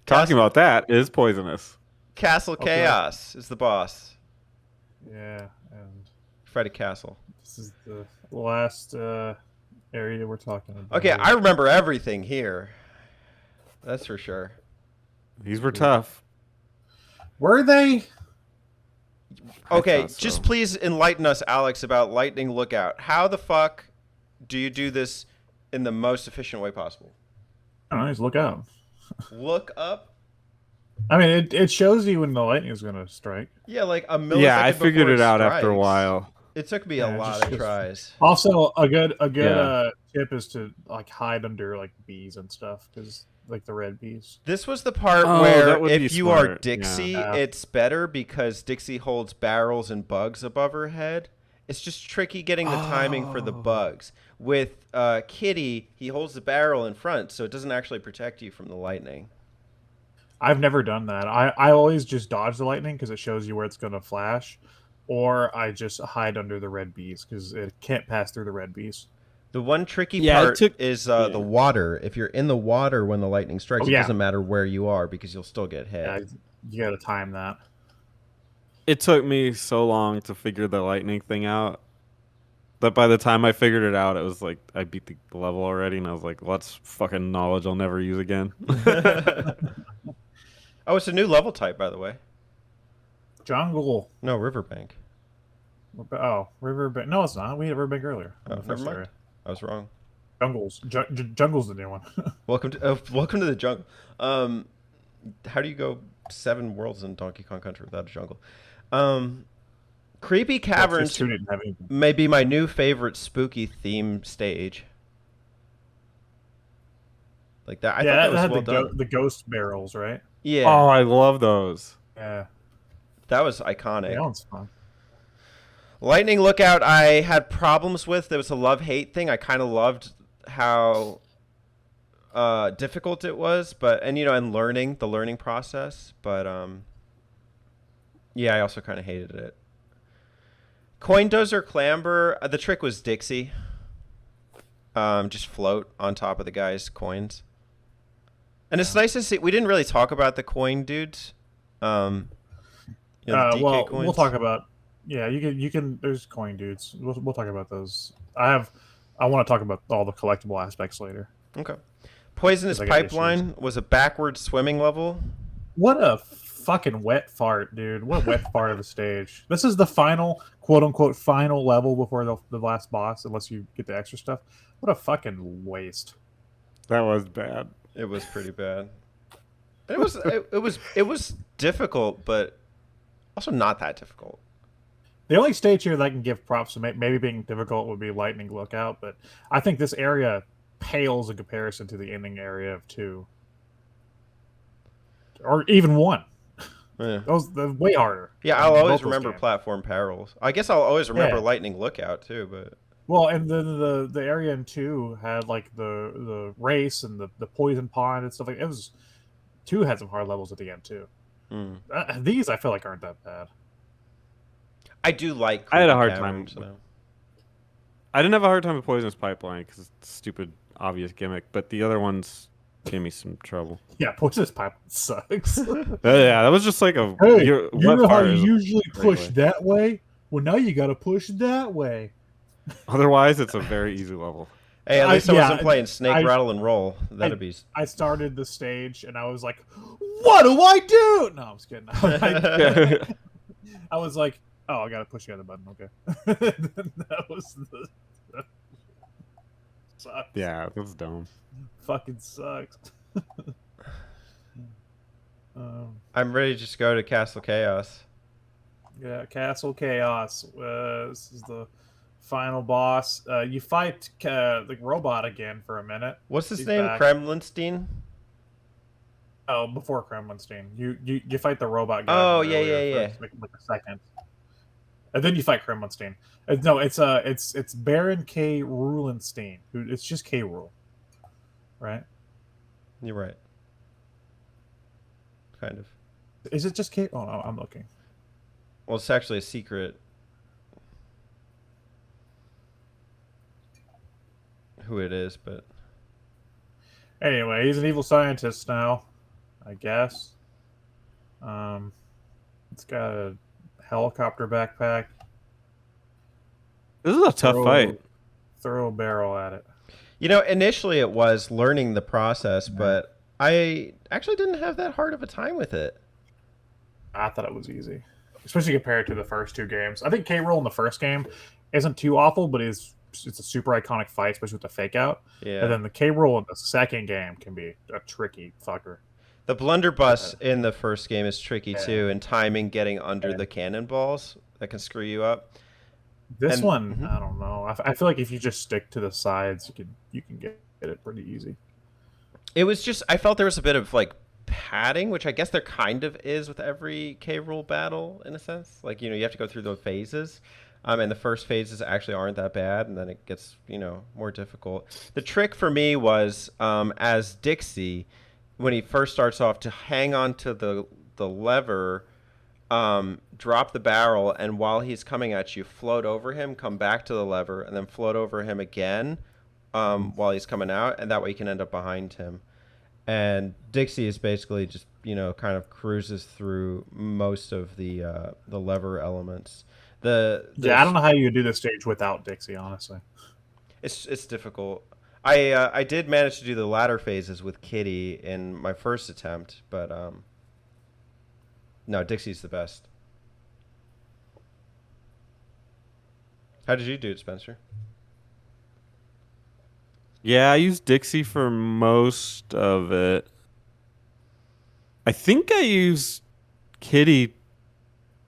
Talking about that is poisonous. Castle Chaos is the boss. Yeah, and Freddy Castle. this is the last area we're talking about. Okay, I remember everything here. That's for sure. These were tough. Were they? I Okay, thought so. just please enlighten us, Alex, about Lightning Lookout. How the fuck do you do this in the most efficient way possible? I don't know, just look out. Look up? I mean, it shows you when the lightning is going to strike. Yeah, like a millisecond Yeah, I figured before it out after a strikes. while. It took me Yeah, a lot just- of tries. Also, a good Yeah. tip is to like hide under like bees and stuff, because like the red bees. This was the part Oh, where that would if be you are smart, Dixie, yeah. it's better because Dixie holds barrels and bugs above her head. It's just tricky getting the timing for the Oh. bugs. With Kitty, he holds the barrel in front, so it doesn't actually protect you from the lightning. I've never done that. I always just dodge the lightning because it shows you where it's going to flash, or I just hide under the red bees because it can't pass through the red bees. The one tricky Yeah, it part took- is yeah. the water. If you're in the water when the lightning strikes, Oh, it yeah. doesn't matter where you are because you'll still get hit. Yeah, you got to time that. It took me so long to figure the lightning thing out that by the time I figured it out, it was like I beat the level already, and I was like, well, that's fucking knowledge I'll never use again. Oh, it's a new level type, by the way. Jungle. No, Riverbank. Oh, riverbank. No, it's not. We had riverbank earlier. Oh, in the never first mind. area. I was wrong. Jungles. Jungle's the new one. Welcome to the jungle. How do you go 7 worlds in Donkey Kong Country without a jungle? Creepy Caverns Just 2 didn't have anything. may be my new favorite spooky theme stage. Like that, I Yeah, thought that that had was well done. the ghost barrels, right? Yeah, Oh, I love those. Yeah, that was iconic. that one's fun. Lightning Lookout, I had problems with. There was a love-hate thing. I kind of loved how difficult it was, and the learning process. But yeah, I also kind of hated it. Coin Dozer Clamber, the trick was Dixie. Just float on top of the guy's coins. And it's nice to see. We didn't really talk about the coin dudes. The DK Well, coins. we'll talk about. Yeah, you can. There's coin dudes. We'll talk about those. I want to talk about all the collectible aspects later. Okay. Poisonous 'Cause I got Pipeline was a backward swimming level. What a fucking wet fart, dude! What a wet fart of a stage. This is the final, quote unquote, final level before the last boss, unless you get the extra stuff. What a fucking waste. That was bad. It was pretty bad. It was difficult, but also not that difficult. The only stage here that I can give props to maybe being difficult would be Lightning Lookout, but I think this area pales in comparison to the ending area of 2. Or even 1. Yeah, They're way harder. yeah. in I'll both always those remember games. platform perils. I guess I'll always remember Yeah. Lightning Lookout too. But Well, and then the area in 2 had like the race and the poison pond and stuff like it was 2 had some hard levels at the end too. These I feel like aren't that bad. I do like. I had a Creepy hard time. Caverns, though. I didn't have a hard time with Poisonous Pipeline because it's a stupid, obvious gimmick. But the other ones, gave me some trouble. Yeah, push this pipe sucks. Yeah, that was just like a. Hey, your you web know how fire you is usually a push way. that way? Well, now you got to push that way. Otherwise, it's a very easy level. Hey, at least I wasn't playing Snake, I, Rattle, and Roll. That'd be. I started the stage and I was like, "What do I do?" No, I'm just kidding. I was like, "Oh, I gotta push the other button." Okay, that was the sucks. Yeah, that's dumb. Fucking sucks. I'm ready to just go to Castle Chaos. Yeah, Castle Chaos. This is the final boss. You fight the robot again for a minute. What's his He's name? back. Kremlinstein? Oh, before Kremlinstein, you fight the robot guy. Oh, from yeah, earlier yeah, for, like a second, and then you fight Kremlinstein. No, it's Baron K. Rulenstein. Who it's just K. Rule, right? You're right. Kind of. Is it just K? Oh, no, I'm looking. Well, it's actually a secret. Who it is, but Anyway, he's an evil scientist now, I guess. It's got a helicopter backpack. This is a tough fight. Throw a barrel at it. you know, initially it was learning the process, but I actually didn't have that hard of a time with it. I thought it was easy, especially compared to the first two games. I think K. Rool in the first game isn't too awful, but it's a super iconic fight, especially with the fake out. Yeah. And then the K. Rool in the second game can be a tricky fucker. The blunderbuss in the first game is tricky Yeah. too, and timing getting under Yeah. the cannonballs that can screw you up. This And- one, Mhm. I don't know. I feel like if you just stick to the sides, you can get it pretty easy. It was just I felt there was a bit of like padding, which I guess there kind of is with every K Rool battle in a sense. Like, you know, you have to go through those phases. And the first phases actually aren't that bad, and then it gets, you know, more difficult. The trick for me was as Dixie, when he first starts off, to hang on to the lever, drop the barrel, and while he's coming at you, float over him, come back to the lever, and then float over him again while he's coming out, and that way you can end up behind him. And Dixie is basically just, you know, kind of cruises through most of the lever elements. Yeah, I don't know how you do this stage without Dixie, honestly. It's difficult. I did manage to do the latter phases with Kitty in my first attempt, but no, Dixie's the best. How did you do it, Spencer? Yeah, I used Dixie for most of it. I think I used Kitty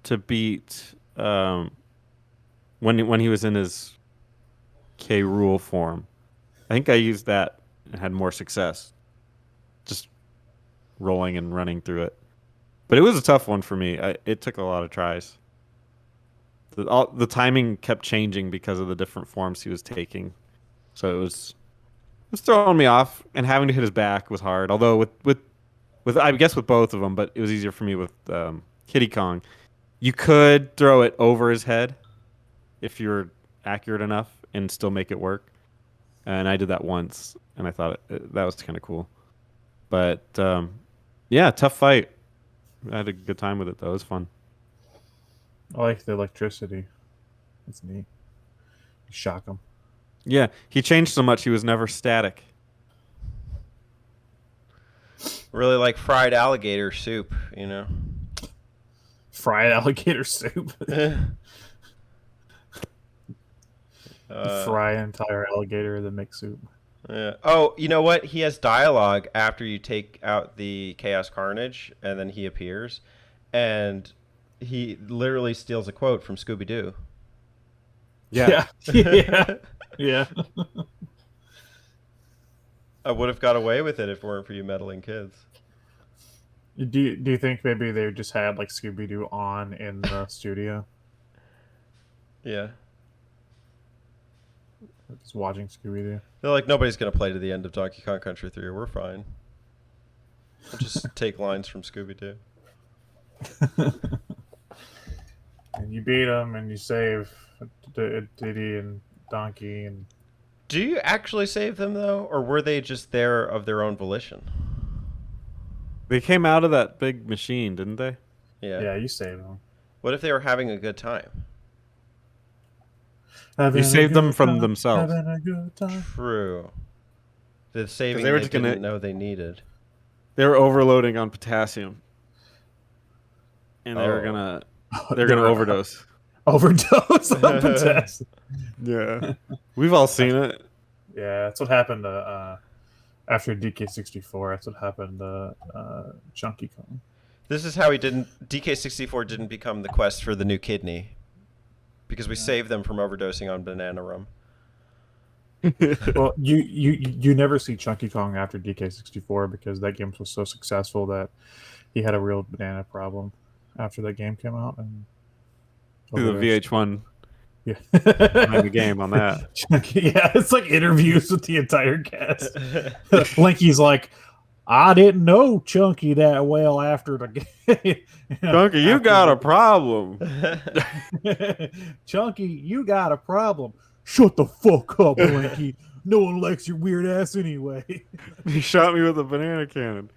to beat when he was in his K. Rool form. I think I used that and had more success. Just rolling and running through it. But it was a tough one for me. It took a lot of tries. The timing kept changing because of the different forms he was taking. So it was throwing me off, and having to hit his back was hard. Although with I guess with both of them, but it was easier for me with Kiddy Kong. You could throw it over his head if you're accurate enough and still make it work. And I did that once, and I thought that was kind of cool. But yeah, tough fight. I had a good time with it though. It was fun. I like the electricity. It's neat. You shock him. Yeah, he changed so much. He was never static. Really like fried alligator soup, you know. Fried alligator soup. Fry an entire alligator then make soup. Yeah. Oh, you know what? He has dialogue after you take out the Chaos Carnage, and then he appears, and he literally steals a quote from Scooby Doo. Yeah. Yeah. Yeah. I would have got away with it if it weren't for you meddling kids. Do you think maybe they just had like Scooby Doo on in the studio? Yeah. Just watching Scooby Doo. They're like, nobody's going to play to the end of Donkey Kong Country 3. We're fine. We'll just take lines from Scooby Doo. And you beat them and you save Diddy and Donkey and Do you actually save them though, or were they just there of their own volition? They came out of that big machine, didn't they? Yeah. Yeah, you save them. What if they were having a good time? You saved them from themselves. Having a good time. True. The saving they were they just gonna- didn't know they needed. They were overloading on potassium, and they're Oh. gonna overdose. Overdose on potassium. Yeah, we've all seen it. Yeah, that's what happened after DK64. That's what happened to Chunky Kong. This is how DK64 didn't become the quest for the new kidney. Because we saved them from overdosing on banana rum. Well, you never see Chunky Kong after DK64 because that game was so successful that he had a real banana problem after that game came out. And The VH1 yeah. behind the game on that. Chunky, yeah, it's like interviews with the entire cast. Blinky's like, I didn't know Chunky that well after the game. Chunky, you got a problem. Chunky, you got a problem. Shut the fuck up, Blinky. No one likes your weird ass anyway. He shot me with a banana cannon.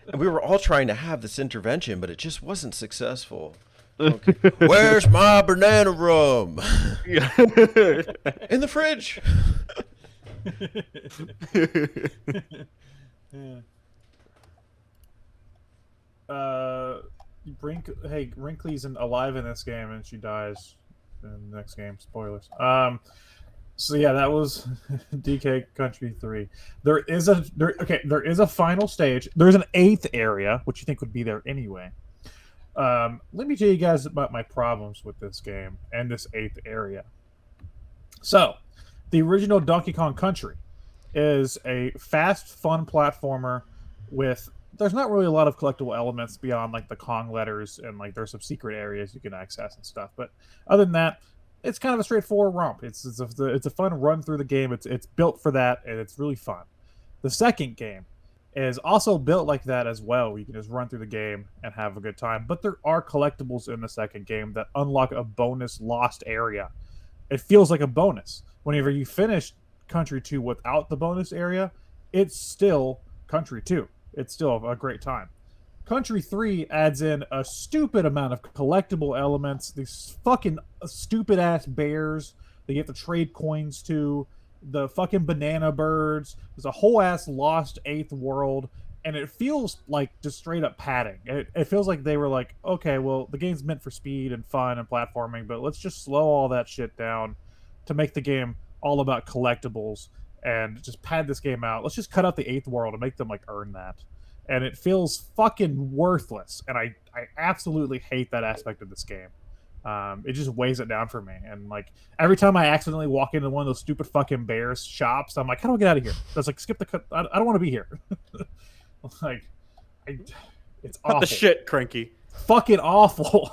And we were all trying to have this intervention, but it just wasn't successful. Okay. Where's my banana rum? In the fridge. Wrinkly's alive in this game, and she dies in the next game. Spoilers. So yeah, that was DK Country 3. There is a final stage. There's an 8th area, which you think would be there anyway. Let me tell you guys about my problems with this game and this 8th area. So, the original Donkey Kong Country is a fast, fun platformer with there's not really a lot of collectible elements beyond like the Kong letters and like there's some secret areas you can access and stuff. But other than that, it's kind of a straightforward romp. It's a fun run through the game. It's built for that, and it's really fun. The second game is also built like that as well. You can just run through the game and have a good time. But there are collectibles in the second game that unlock a bonus lost area. It feels like a bonus. Whenever you finish Country 2 without the bonus area, it's still Country 2. It's still a great time. Country 3 adds in a stupid amount of collectible elements. These fucking stupid-ass bears that you have to trade coins to. The fucking banana birds. There's a whole-ass lost 8th world. And it feels like just straight-up padding. It feels like they were like, okay, well, the game's meant for speed and fun and platforming, but let's just slow all that shit down to make the game all about collectibles and just pad this game out. Let's just cut out the 8th world and make them, like, earn that. And it feels fucking worthless. And I absolutely hate that aspect of this game. It just weighs it down for me. And, like, every time I accidentally walk into one of those stupid fucking bears shops, I'm like, how do I get out of here? I was like, skip the cut. I don't want to be here. Like, it's awful. What the shit, Cranky? Fucking awful.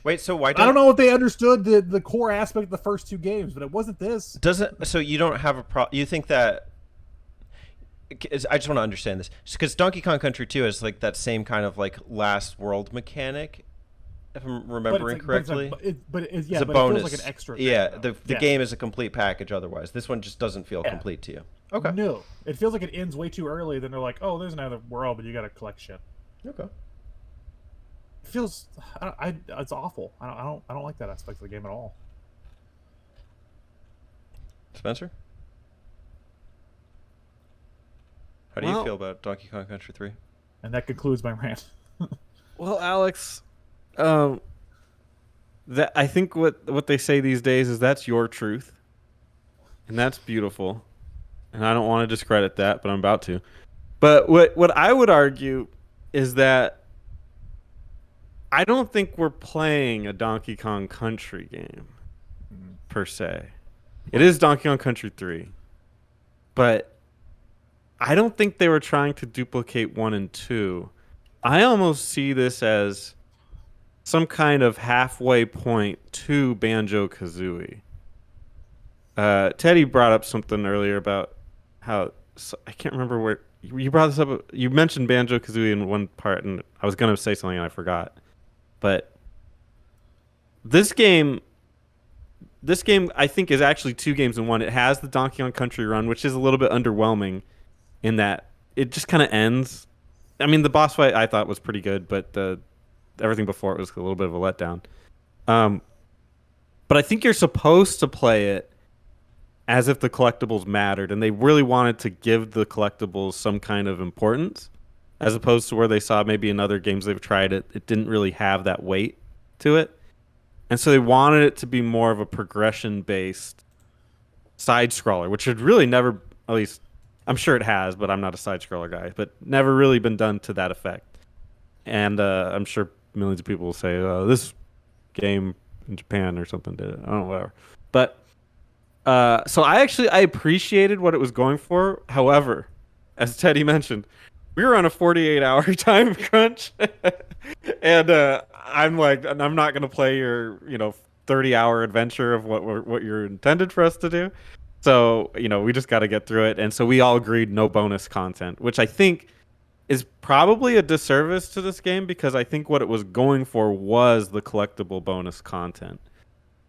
Wait, so why I don't know what they understood the core aspect of the first 2 games, but it wasn't this. So you don't have a problem? You think that? I just want to understand this because Donkey Kong Country 2 is like that same kind of like last world mechanic, if I'm remembering correctly. But it it's a It bonus. feels like an extra. Yeah, thing, the game is a complete package. Otherwise, this one just doesn't feel complete to you. Okay. No, it feels like it ends way too early. Then they're like, "Oh, there's another world, but you got to collect shit." Okay. It feels, it's awful. I don't like that aspect of the game at all. Spencer, how do you feel about Donkey Kong Country 3? And that concludes my rant. Well, Alex, that I think what they say these days is that's your truth, and that's beautiful, and I don't want to discredit that, but I'm about to. But what I would argue is that I don't think we're playing a Donkey Kong Country game per se. It is Donkey Kong Country 3, but I don't think they were trying to duplicate 1 and 2. I almost see this as some kind of halfway point to Banjo-Kazooie. Teddy brought up something earlier about how I can't remember where you brought this up. You mentioned Banjo-Kazooie in one part, and I was going to say something and I forgot. But this game this game I think is actually 2 games in one. It has the Donkey Kong Country run, which is a little bit underwhelming in that it just kind of ends. I mean, the boss fight I thought was pretty good, but everything before it was a little bit of a letdown. But I think you're supposed to play it as if the collectibles mattered, and they really wanted to give the collectibles some kind of importance, as opposed to where they saw maybe in other games they've tried it didn't really have that weight to it. And so they wanted it to be more of a progression-based side-scroller, which had really never, at least I'm sure it has, but I'm not a side-scroller guy, but never really been done to that effect. And I'm sure millions of people will say, this game in Japan or something did it. I don't know, whatever. But so I appreciated what it was going for. However, as Teddy mentioned, we were on a 48-hour time crunch, and I'm like, I'm not gonna play your 30-hour adventure of what you're intended for us to do. So we just got to get through it, and so we all agreed no bonus content, which I think is probably a disservice to this game because I think what it was going for was the collectible bonus content.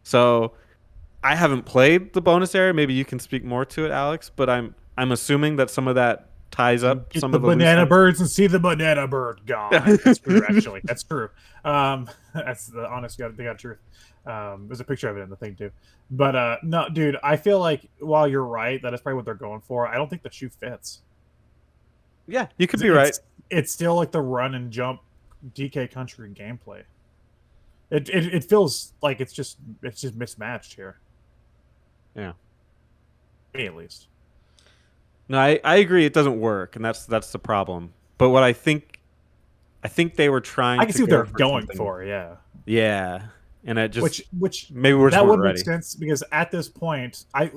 So I haven't played the bonus area. Maybe you can speak more to it, Alex. But I'm assuming that some of that ties up Get some the of the banana birds and see the banana bird gone. That's true, actually. That's true. That's the honest God truth. There's a picture of it in the thing too. But no, dude, I feel like while you're right, that is probably what they're going for. I don't think the shoe fits. Yeah, you could be right. It's still like the run and jump DK Country gameplay. It feels like it's just mismatched here. Yeah. Me at least. No, I agree. It doesn't work, and that's the problem. But what I think they were trying. I can see what they're going for. Yeah. Yeah, and it just which maybe we're that would ready. make sense because at this point, I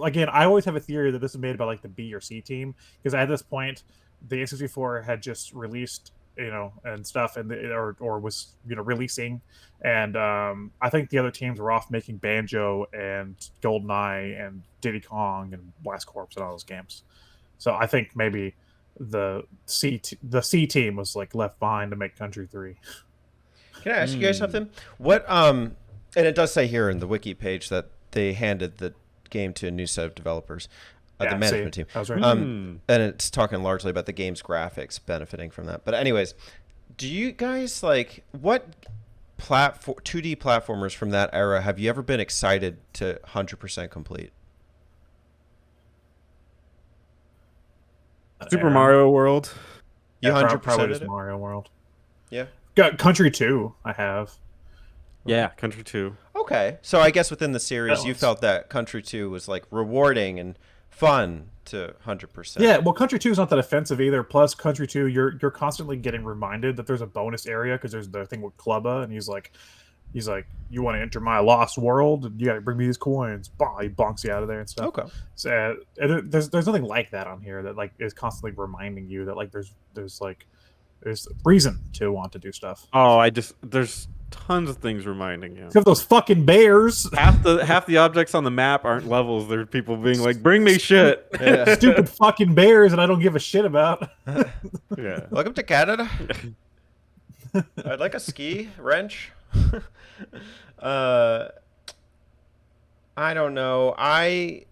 always have a theory that this is made by like the B or C team because at this point, the N64 had just released and stuff, and or was releasing, and I think the other teams were off making Banjo and GoldenEye and Diddy Kong and Blast Corps and all those games. So I think maybe the C team was like left behind to make Country 3. Can I ask you guys something? What and it does say here in the wiki page that they handed the game to a new set of developers, the management team. I was right. And it's talking largely about the game's graphics benefiting from that. But anyways, do you guys like what 2D platformers from that era have you ever been excited to 100% complete? Super Mario World. You 100% probably it? just Mario World. Yeah. Got Country 2. I have. Yeah, Country 2. Okay, so I guess within the series, you felt that Country 2 was like rewarding and fun to 100%. Yeah, well, Country 2 is not that offensive either. Plus, Country 2, you're constantly getting reminded that there's a bonus area because there's the thing with Clubba, and he's like, you want to enter my lost world? You got to bring me these coins. Bah, he bonks you out of there and stuff. Okay. So there's nothing like that on here that like is constantly reminding you that like there's reason to want to do stuff. Oh, there's tons of things reminding you. Except those fucking bears. Half the objects on the map aren't levels. There's people being like, "Bring me shit." Yeah. Stupid fucking bears that I don't give a shit about. Yeah. Welcome to Canada. I'd like a ski wrench. I don't know. I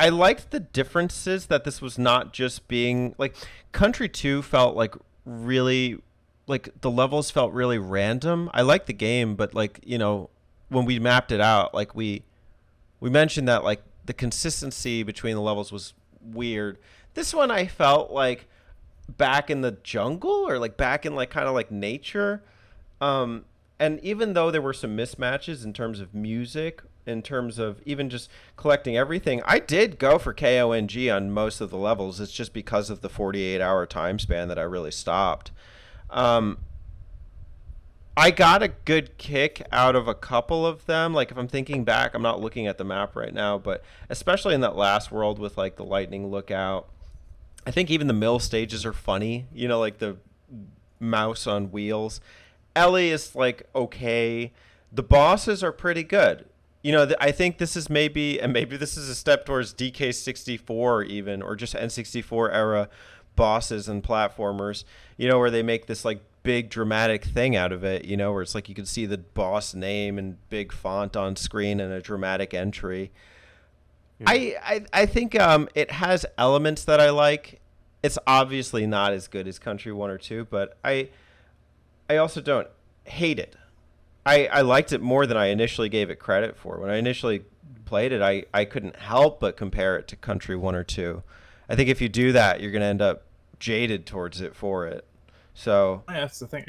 liked the differences that this was not just being like Country 2 felt like really like the levels felt really random. I liked the game, but like, when we mapped it out, like we mentioned that like the consistency between the levels was weird. This one I felt like back in the jungle or like back in like kind of like nature. And even though there were some mismatches in terms of music, in terms of even just collecting everything, I did go for KONG on most of the levels. It's just because of the 48-hour time span that I really stopped. I got a good kick out of a couple of them. Like if I'm thinking back, I'm not looking at the map right now, but especially in that last world with like the lightning lookout, I think even the mill stages are funny, like the mouse on wheels. Ellie is like okay. The bosses are pretty good. I think this is maybe this is a step towards DK64 even, or just N64 era bosses and platformers, where they make this like big dramatic thing out of it, where it's like you can see the boss name in big font on screen and a dramatic entry. Yeah. I think it has elements that I like. It's obviously not as good as Country 1 or 2, but I also don't hate it. I liked it more than I initially gave it credit for. When I initially played it, I couldn't help but compare it to Country 1 or 2. I think if you do that, you're going to end up jaded towards it for it. So Yeah, that's the thing.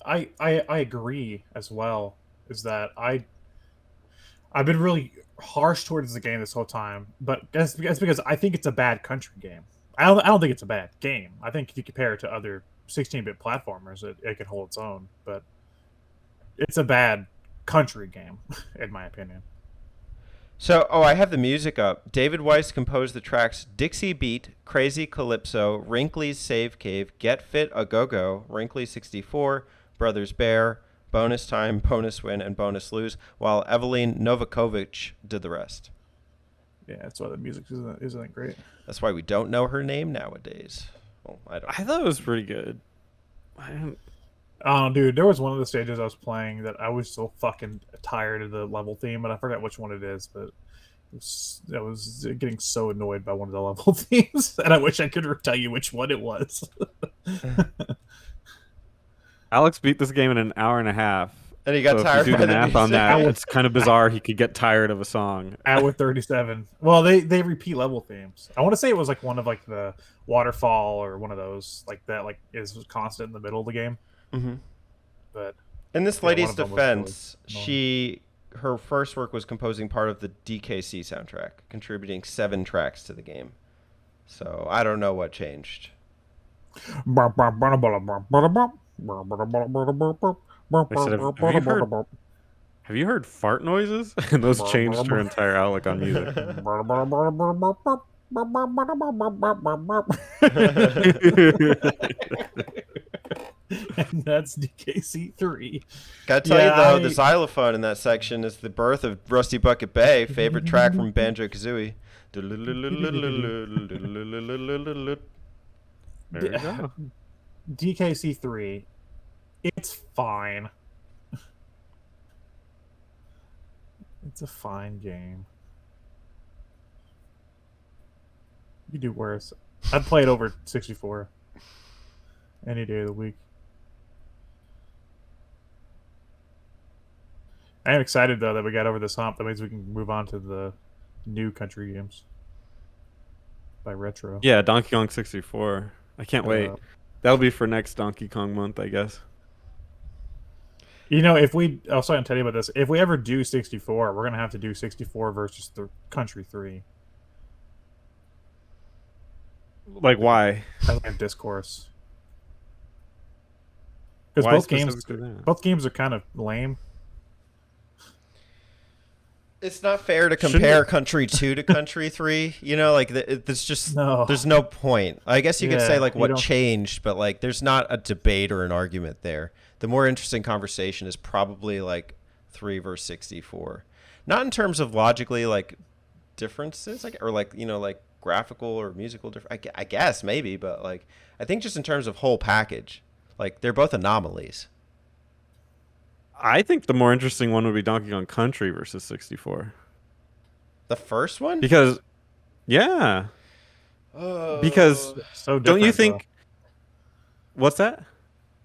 I agree as well. Is that I've been really harsh towards the game this whole time, but that's because I think it's a bad country game. I don't think it's a bad game. I think if you compare it to other 16-bit platformers, it can hold its own. But it's a bad country game, in my opinion. So, I have the music up. David Weiss composed the tracks Dixie Beat, Crazy Calypso, Wrinkly's Save Cave, Get Fit A Go-Go, Wrinkly 64, Brothers Bear, Bonus Time, Bonus Win, and Bonus Lose, while Evelyn Novakovic did the rest. Yeah, that's why the music isn't great. That's why we don't know her name nowadays. Well, I don't. I thought it was pretty good. Oh, dude, there was one of the stages I was playing that I was so fucking tired of the level theme, and I forgot which one it is, but I was getting so annoyed by one of the level themes, and I wish I could tell you which one it was. Alex beat this game in an hour and a half. And he got so tired if you do by the the math on music. that, it's kind of bizarre he could get tired of a song. Hour 37. Well, they repeat level themes. I want to say it was like one of like the waterfall or one of those like that like is constant in the middle of the game. Mm-hmm. But in this yeah, lady's one of them was defense, really her first work was composing part of the DKC soundtrack, contributing 7 tracks to the game. So I don't know what changed. I said, have you heard fart noises? And those changed her entire outlook on music. And that's DKC3. Gotta tell you though, the xylophone in that section is the birth of Rusty Bucket Bay, favorite track from Banjo Kazooie. There you go. DKC3, it's fine. It's a fine game. You do worse. I'd play it over 64 any day of the week. I am excited though that we got over this hump. That means we can move on to the new country games by Retro. Yeah, Donkey Kong 64. I can't wait. That'll be for next Donkey Kong month, I guess. You know, if we, I was going to tell you about this. If we ever do 64, we're going to have to do 64 versus the Country 3. Like, why? I have discourse. Because Why both games are kind of lame. It's not fair to compare Country 2 to Country 3. Like it's just there's no point. I guess you could say like what changed, but like there's not a debate or an argument there. The more interesting conversation is probably like 3 versus 64. Not in terms of logically like differences, like or like like graphical or musical difference. I guess maybe, but like I think just in terms of whole package, like they're both anomalies. I think the more interesting one would be Donkey Kong Country versus 64. The first one? Because, yeah. Because so don't you think? Though. What's that?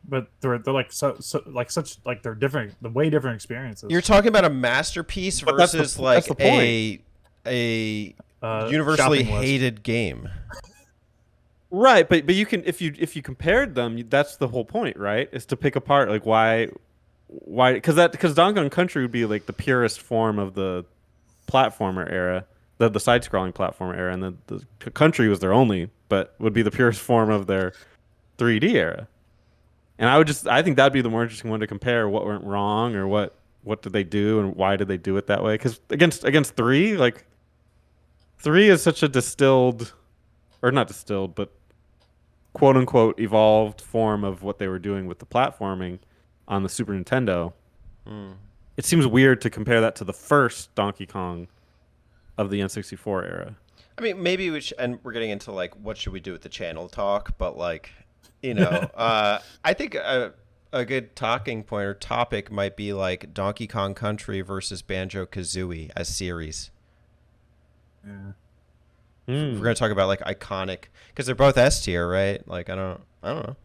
But they're like they're different, way different experiences. You're talking about a masterpiece versus a universally hated game. Right, but you can if you compared them, that's the whole point, right? Is to pick apart like why because Donkey Kong Country would be like the purest form of the platformer era, the side-scrolling platformer era, and the Country was their only, but would be the purest form of their 3D era. And I think that'd be the more interesting one to compare what went wrong or what did they do and why did they do it that way? Because against 3, like 3 is such a distilled, or not distilled, but quote unquote evolved form of what they were doing with the platforming on the Super Nintendo. It seems weird to compare that to the first Donkey Kong of the N64 era. I mean, maybe and we're getting into like what should we do with the channel talk, but like I think a good talking point or topic might be like Donkey Kong Country versus Banjo-Kazooie as series. Yeah. If we're gonna talk about like iconic, because they're both S tier, right? Like I don't know.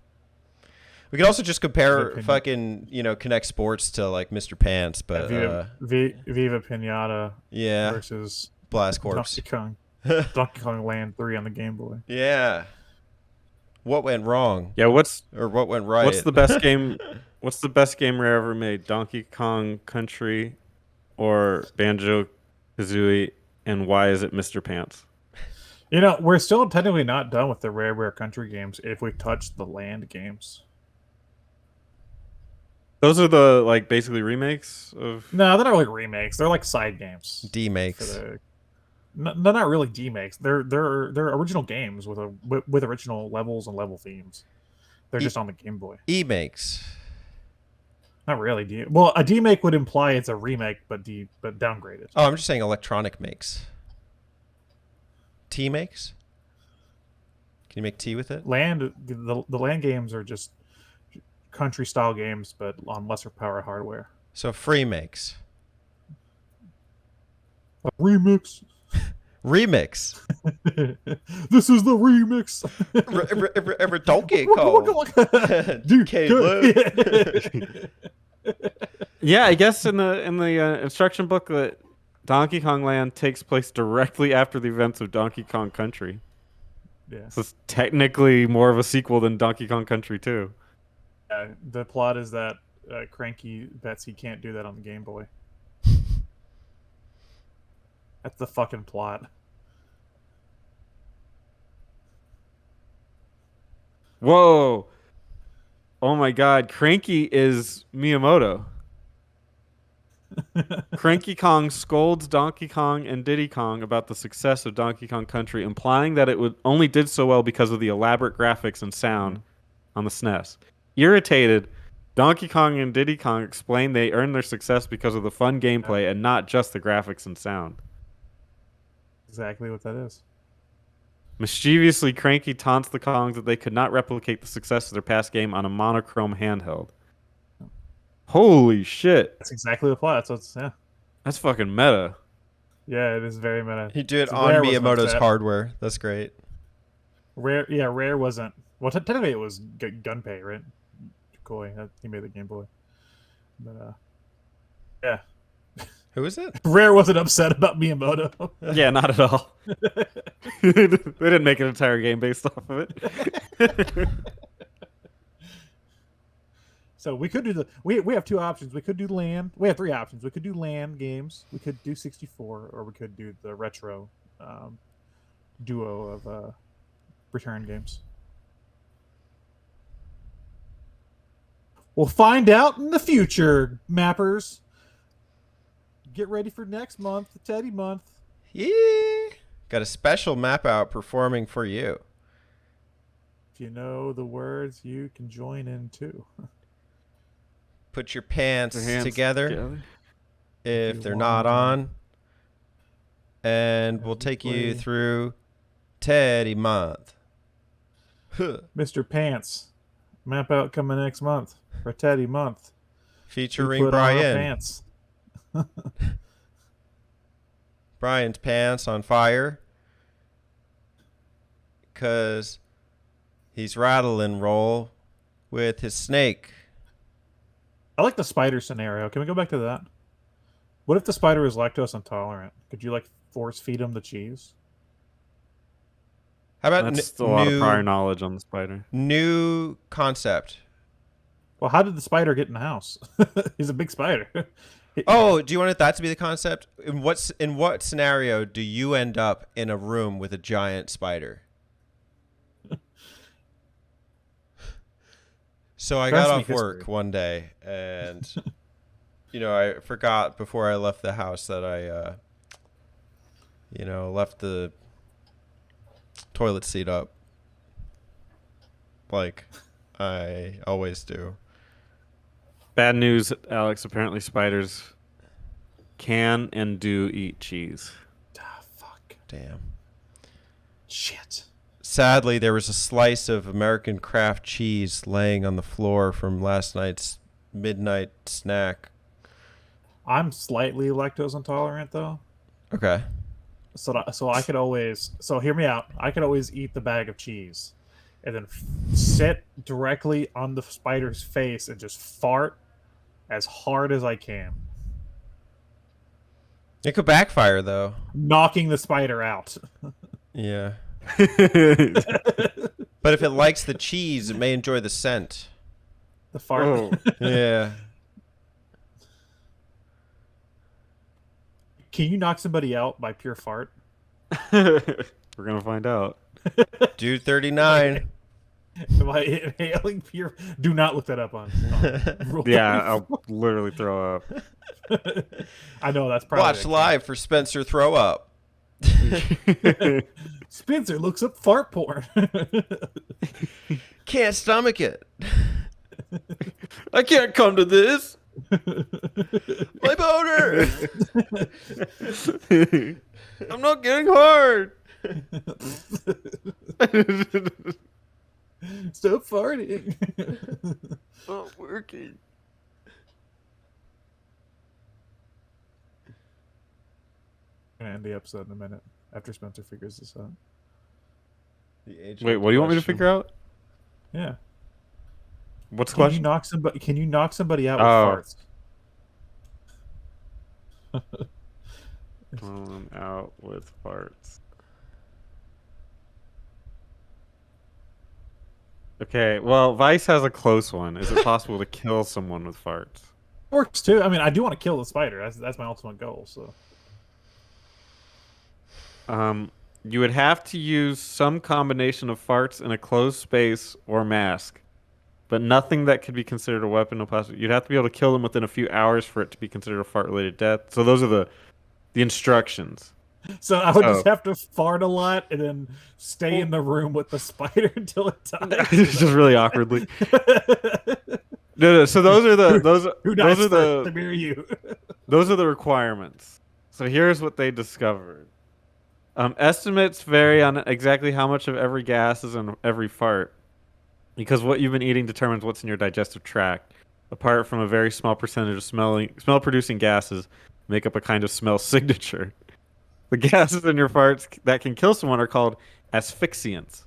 We could also just compare fucking Connect Sports to like Mr. Pants, but Viva Pinata yeah, versus Blast Corps. Donkey Kong Land 3 on the Game Boy. Yeah. What went wrong? Yeah, what went right? What's the best game? What's the best game Rare ever made? Donkey Kong Country or Banjo Kazooie, and why is it Mr. Pants? We're still technically not done with the Rareware Country games if we touch the land games. Those are the like basically remakes of. No, they're not like remakes. They're like side games. D-makes. No, they're not really D-makes. They're original games with original levels and level themes. They're just on the Game Boy. E-makes. Not really. Well, a D-make would imply it's a remake, but downgraded. Oh, I'm just saying electronic makes. Tea makes? Can you make tea with it? The land games are just country style games, but on lesser power hardware. So free makes. A remix. Remix. This is the remix. Donkey Kong. Yeah, I guess in the instruction booklet, Donkey Kong Land takes place directly after the events of Donkey Kong Country. Yeah. So it's technically more of a sequel than Donkey Kong Country 2. The plot is that Cranky bets he can't do that on the Game Boy. That's the fucking plot. Whoa. Oh my god, Cranky is Miyamoto. Cranky Kong scolds Donkey Kong and Diddy Kong about the success of Donkey Kong Country, implying that it only did so well because of the elaborate graphics and sound on the SNES. Irritated, Donkey Kong and Diddy Kong explain they earned their success because of the fun gameplay and not just the graphics and sound. Exactly what that is. Mischievously, Cranky taunts the Kongs that they could not replicate the success of their past game on a monochrome handheld. Holy shit. That's exactly the plot. That's fucking meta. Yeah, it is very meta. He did it on Miyamoto's hardware. That's great. Rare wasn't. Well, technically it was Gunpei, right? Koi. He made the Game Boy. But, yeah. Who is it? Rare wasn't upset about Miyamoto. Yeah, not at all. They didn't make an entire game based off of it. So we could do we have two options. We could do land. We have three options. We could do land games. We could do 64, or we could do the retro duo of return games. We'll find out in the future, mappers. Get ready for next month, the Teddy month. Yeah. Got a special map out performing for you. If you know the words, you can join in too. Put your pants together if they're not on. And we'll take you through Teddy month. Mr. Pants. Map out coming next month for Teddy month. Featuring Brian. Brian's pants on fire because he's rattling roll with his snake. I like the spider scenario. Can we go back to that? What if the spider is lactose intolerant? Could you force feed him the cheese? How about that's a lot of prior knowledge on the spider. New concept. Well, how did the spider get in the house? He's a big spider. Oh, do you want that to be the concept? In what scenario do you end up in a room with a giant spider? So I got off work one day, and I forgot before I left the house that I left the toilet seat up, like I always do. Bad news, Alex. Apparently spiders can and do eat cheese. Ah, fuck. Damn. Shit. Sadly, there was a slice of American craft cheese laying on the floor from last night's midnight snack. I'm slightly lactose intolerant though. Okay. So I could always hear me out. I could always eat the bag of cheese, and then sit directly on the spider's face and just fart as hard as I can, It could backfire, though. knocking the spider out. Yeah. But if it likes the cheese, it may enjoy the scent. The fart. Oh. Yeah. Can you knock somebody out by pure fart? We're gonna find out. Dude 39. Am I inhaling pure? Do not look that up on Rule Yeah, 34. I'll literally throw up. I know that's probably Watch live for Spencer throw up. Spencer looks up fart porn. Can't stomach it. I can't come to this. My boner. I'm not getting hard. Stop farting. Not working. I'm gonna end the episode in a minute after Spencer figures this out. Wait, what do you want me to figure out? Yeah. What's the Can you question? knock somebody? Can you knock somebody out with farts? Out with farts. Okay, well, Vice has a close one. Is it possible to kill someone with farts? Works too. I mean, I do want to kill the spider. That's my ultimate goal. So. You would have to use some combination of farts in a closed space or mask, but nothing that could be considered a weapon. No possible. You'd have to be able to kill them within a few hours for it to be considered a fart-related death. So those are the instructions. So I would just have to fart a lot and then stay in the room with the spider until it dies. It's just really awkwardly. No. So those are the Who dies those are first? the Me or you? those are the requirements. So here's what they discovered. Estimates vary on exactly how much of every gas is in every fart, because what you've been eating determines what's in your digestive tract. Apart from a very small percentage of smell-producing gases make up a kind of smell signature. The gases in your farts that can kill someone are called asphyxiants,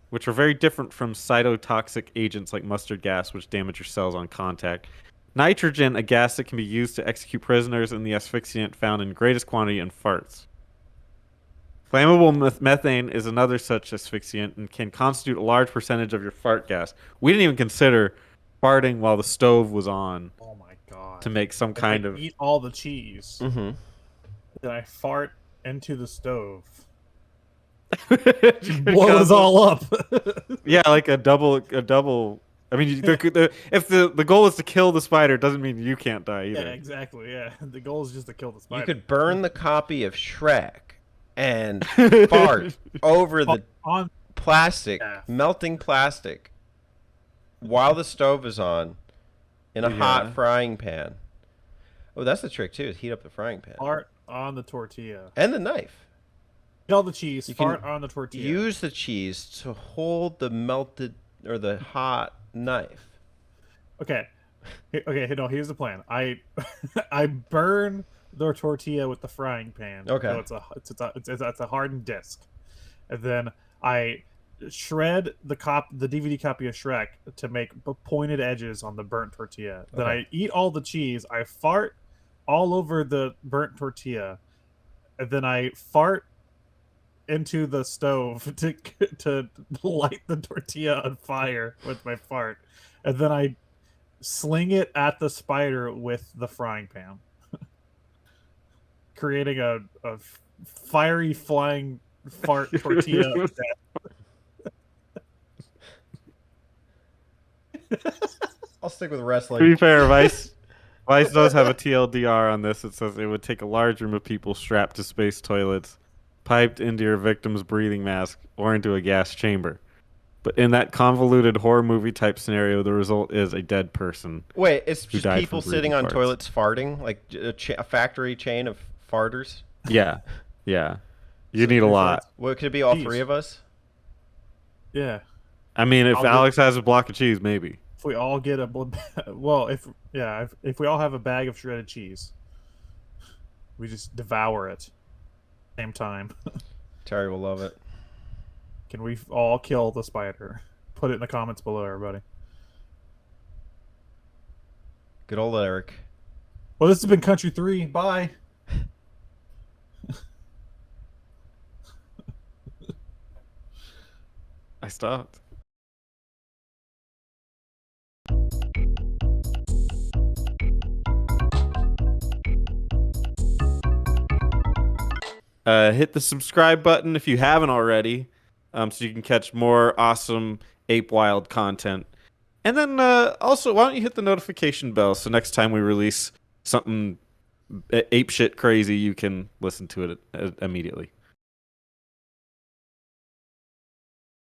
which are very different from cytotoxic agents like mustard gas, which damage your cells on contact. Nitrogen, a gas that can be used to execute prisoners, and the asphyxiant found in greatest quantity in farts. Flammable methane is another such asphyxiant and can constitute a large percentage of your fart gas. We didn't even consider farting while the stove was on Oh my god! to make some If kind I of... eat all the cheese. Mm-hmm. Then I fart into the stove. It Blows all up. Yeah, like a double. I mean, if the goal is to kill the spider, it doesn't mean you can't die either. Yeah, exactly. Yeah, the goal is just to kill the spider. You could burn the copy of Shrek and fart over the on plastic, Yeah. melting plastic, while the stove is on, in a hot frying pan. Oh, that's the trick too, is heat up the frying pan. fart on the tortilla. And the knife. Eat all the cheese. You Fart can on the tortilla. Use the cheese to hold the melted or the hot knife. Okay. Okay. No. Here's the plan. I burn the tortilla with the frying pan. Okay. So it's a hardened disc, and then I shred the DVD copy of Shrek to make pointed edges on the burnt tortilla. Then Okay. I eat all the cheese. I fart all over the burnt tortilla, and then I fart into the stove to light the tortilla on fire with my fart, and then I sling it at the spider with the frying pan, creating a fiery flying fart tortilla of death. I'll stick with To be wrestling. fair, Vice does have a TLDR on this. It says it would take a large room of people strapped to space toilets, piped into your victim's breathing mask, or into a gas chamber. But in that convoluted horror movie type scenario, the result is a dead person. Wait, it's Who just died people from sitting breathing on farts. toilets farting, like a factory chain of farters. Yeah. You need a lot. What could it be? All Jeez. three of us? Yeah. I mean, if I'll get- Alex has a block of cheese, maybe. If we all get well, if we all have a bag of shredded cheese, we just devour it. Same time. Terry will love it. Can we all kill the spider? Put it in the comments below, everybody. Good old Eric. Well, this has been Country 3. Bye. I stopped. Hit the subscribe button if you haven't already, so you can catch more awesome Ape Wild content. And then also, why don't you hit the notification bell so next time we release something ape shit crazy, you can listen to it immediately.